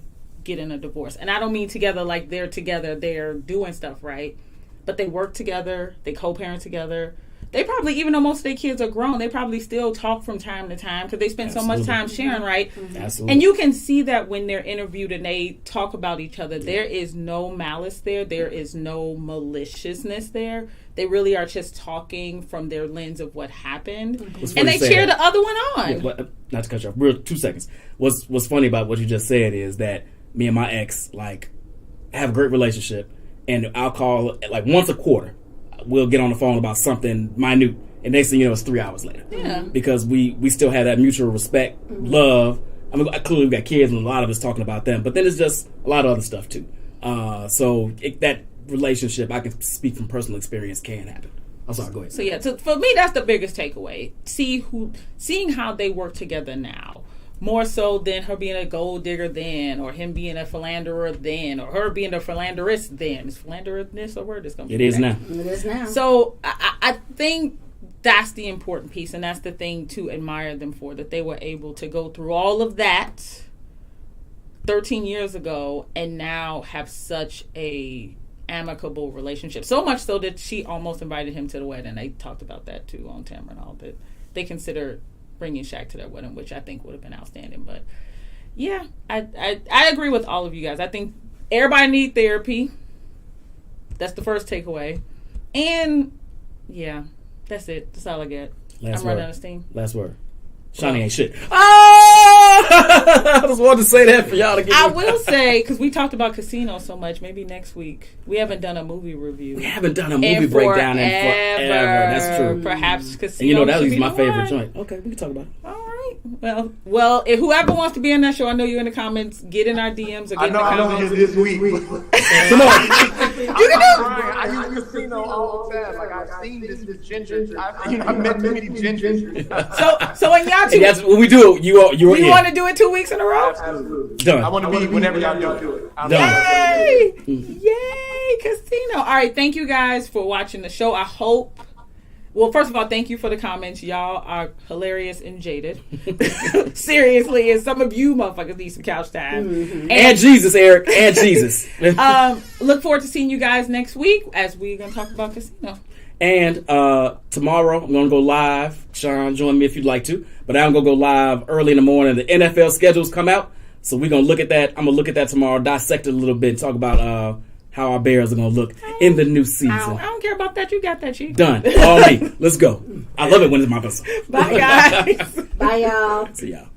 getting a divorce. And I don't mean together like they're together, they're doing stuff, right? But they work together, they co-parent together. They probably, even though most of their kids are grown, they probably still talk from time to time because they spend so much time sharing, right? Absolutely. And you can see that when they're interviewed and they talk about each other, there is no malice there. There is no maliciousness there. They really are just talking from their lens of what happened. And they cheer the other one on. Yeah, well, not to cut you off, 2 seconds. What's funny about what you just said is that me and my ex, have a great relationship, and I'll call once a quarter. We'll get on the phone about something minute, and next thing you know, it's 3 hours later. Yeah. Because we still have that mutual respect, love. I mean, clearly we got kids, and a lot of us talking about them, but then it's just a lot of other stuff too. That relationship, I can speak from personal experience, can happen. I'm sorry, go ahead. So for me, that's the biggest takeaway. Seeing how they work together now. More so than her being a gold digger then, or him being a philanderer then, or her being a philanderist then. Is philanderist a word? It is now. It is now. So I think that's the important piece, and that's the thing to admire them for, that they were able to go through all of that 13 years ago and now have such a amicable relationship. So much so that she almost invited him to the wedding. They talked about that too on Tamara and all that. They considered bringing Shaq to their wedding, which I think would have been outstanding. But yeah, I agree with all of you guys. I think everybody need therapy. That's the first takeaway. And yeah, that's it. That's all I get. I'm running out of steam. Last word. Shaunie ain't shit. I just wanted to say that for y'all to get. I will say, because we talked about Casino so much, maybe next week. We haven't done a movie review. We haven't done a movie breakdown in forever. That's true. Perhaps Casino. And that was my favorite joint. Okay, we can talk about it. All right. Well, if whoever wants to be on that show, I know you're in the comments. Get in our DMs or get in the comments. I know this week. Come on. You can do. I use Casino all the time. I've seen this ginger. I've met too many gingers. So when y'all two, that's what we do. You want to do it 2 weeks in a row? Absolutely. Done. I want to be whenever y'all do it. Yay! Yay, Casino. All right, thank you guys for watching the show. I hope. Well, first of all, thank you for the comments. Y'all are hilarious and jaded. Seriously, and some of you motherfuckers need some couch time. Mm-hmm. And Jesus, Eric. And Jesus. Look forward to seeing you guys next week as we're going to talk about Casino. And tomorrow, I'm going to go live. Sean, join me if you'd like to. But I'm going to go live early in the morning. The NFL schedules come out. So we're going to look at that. I'm going to look at that tomorrow, dissect it a little bit, talk about how our Bears are going to look in the new season. I don't care about that. You got that, Chief. Done. All me. Let's go. I love it when it's my best. Bye, guys. Bye, y'all. See y'all.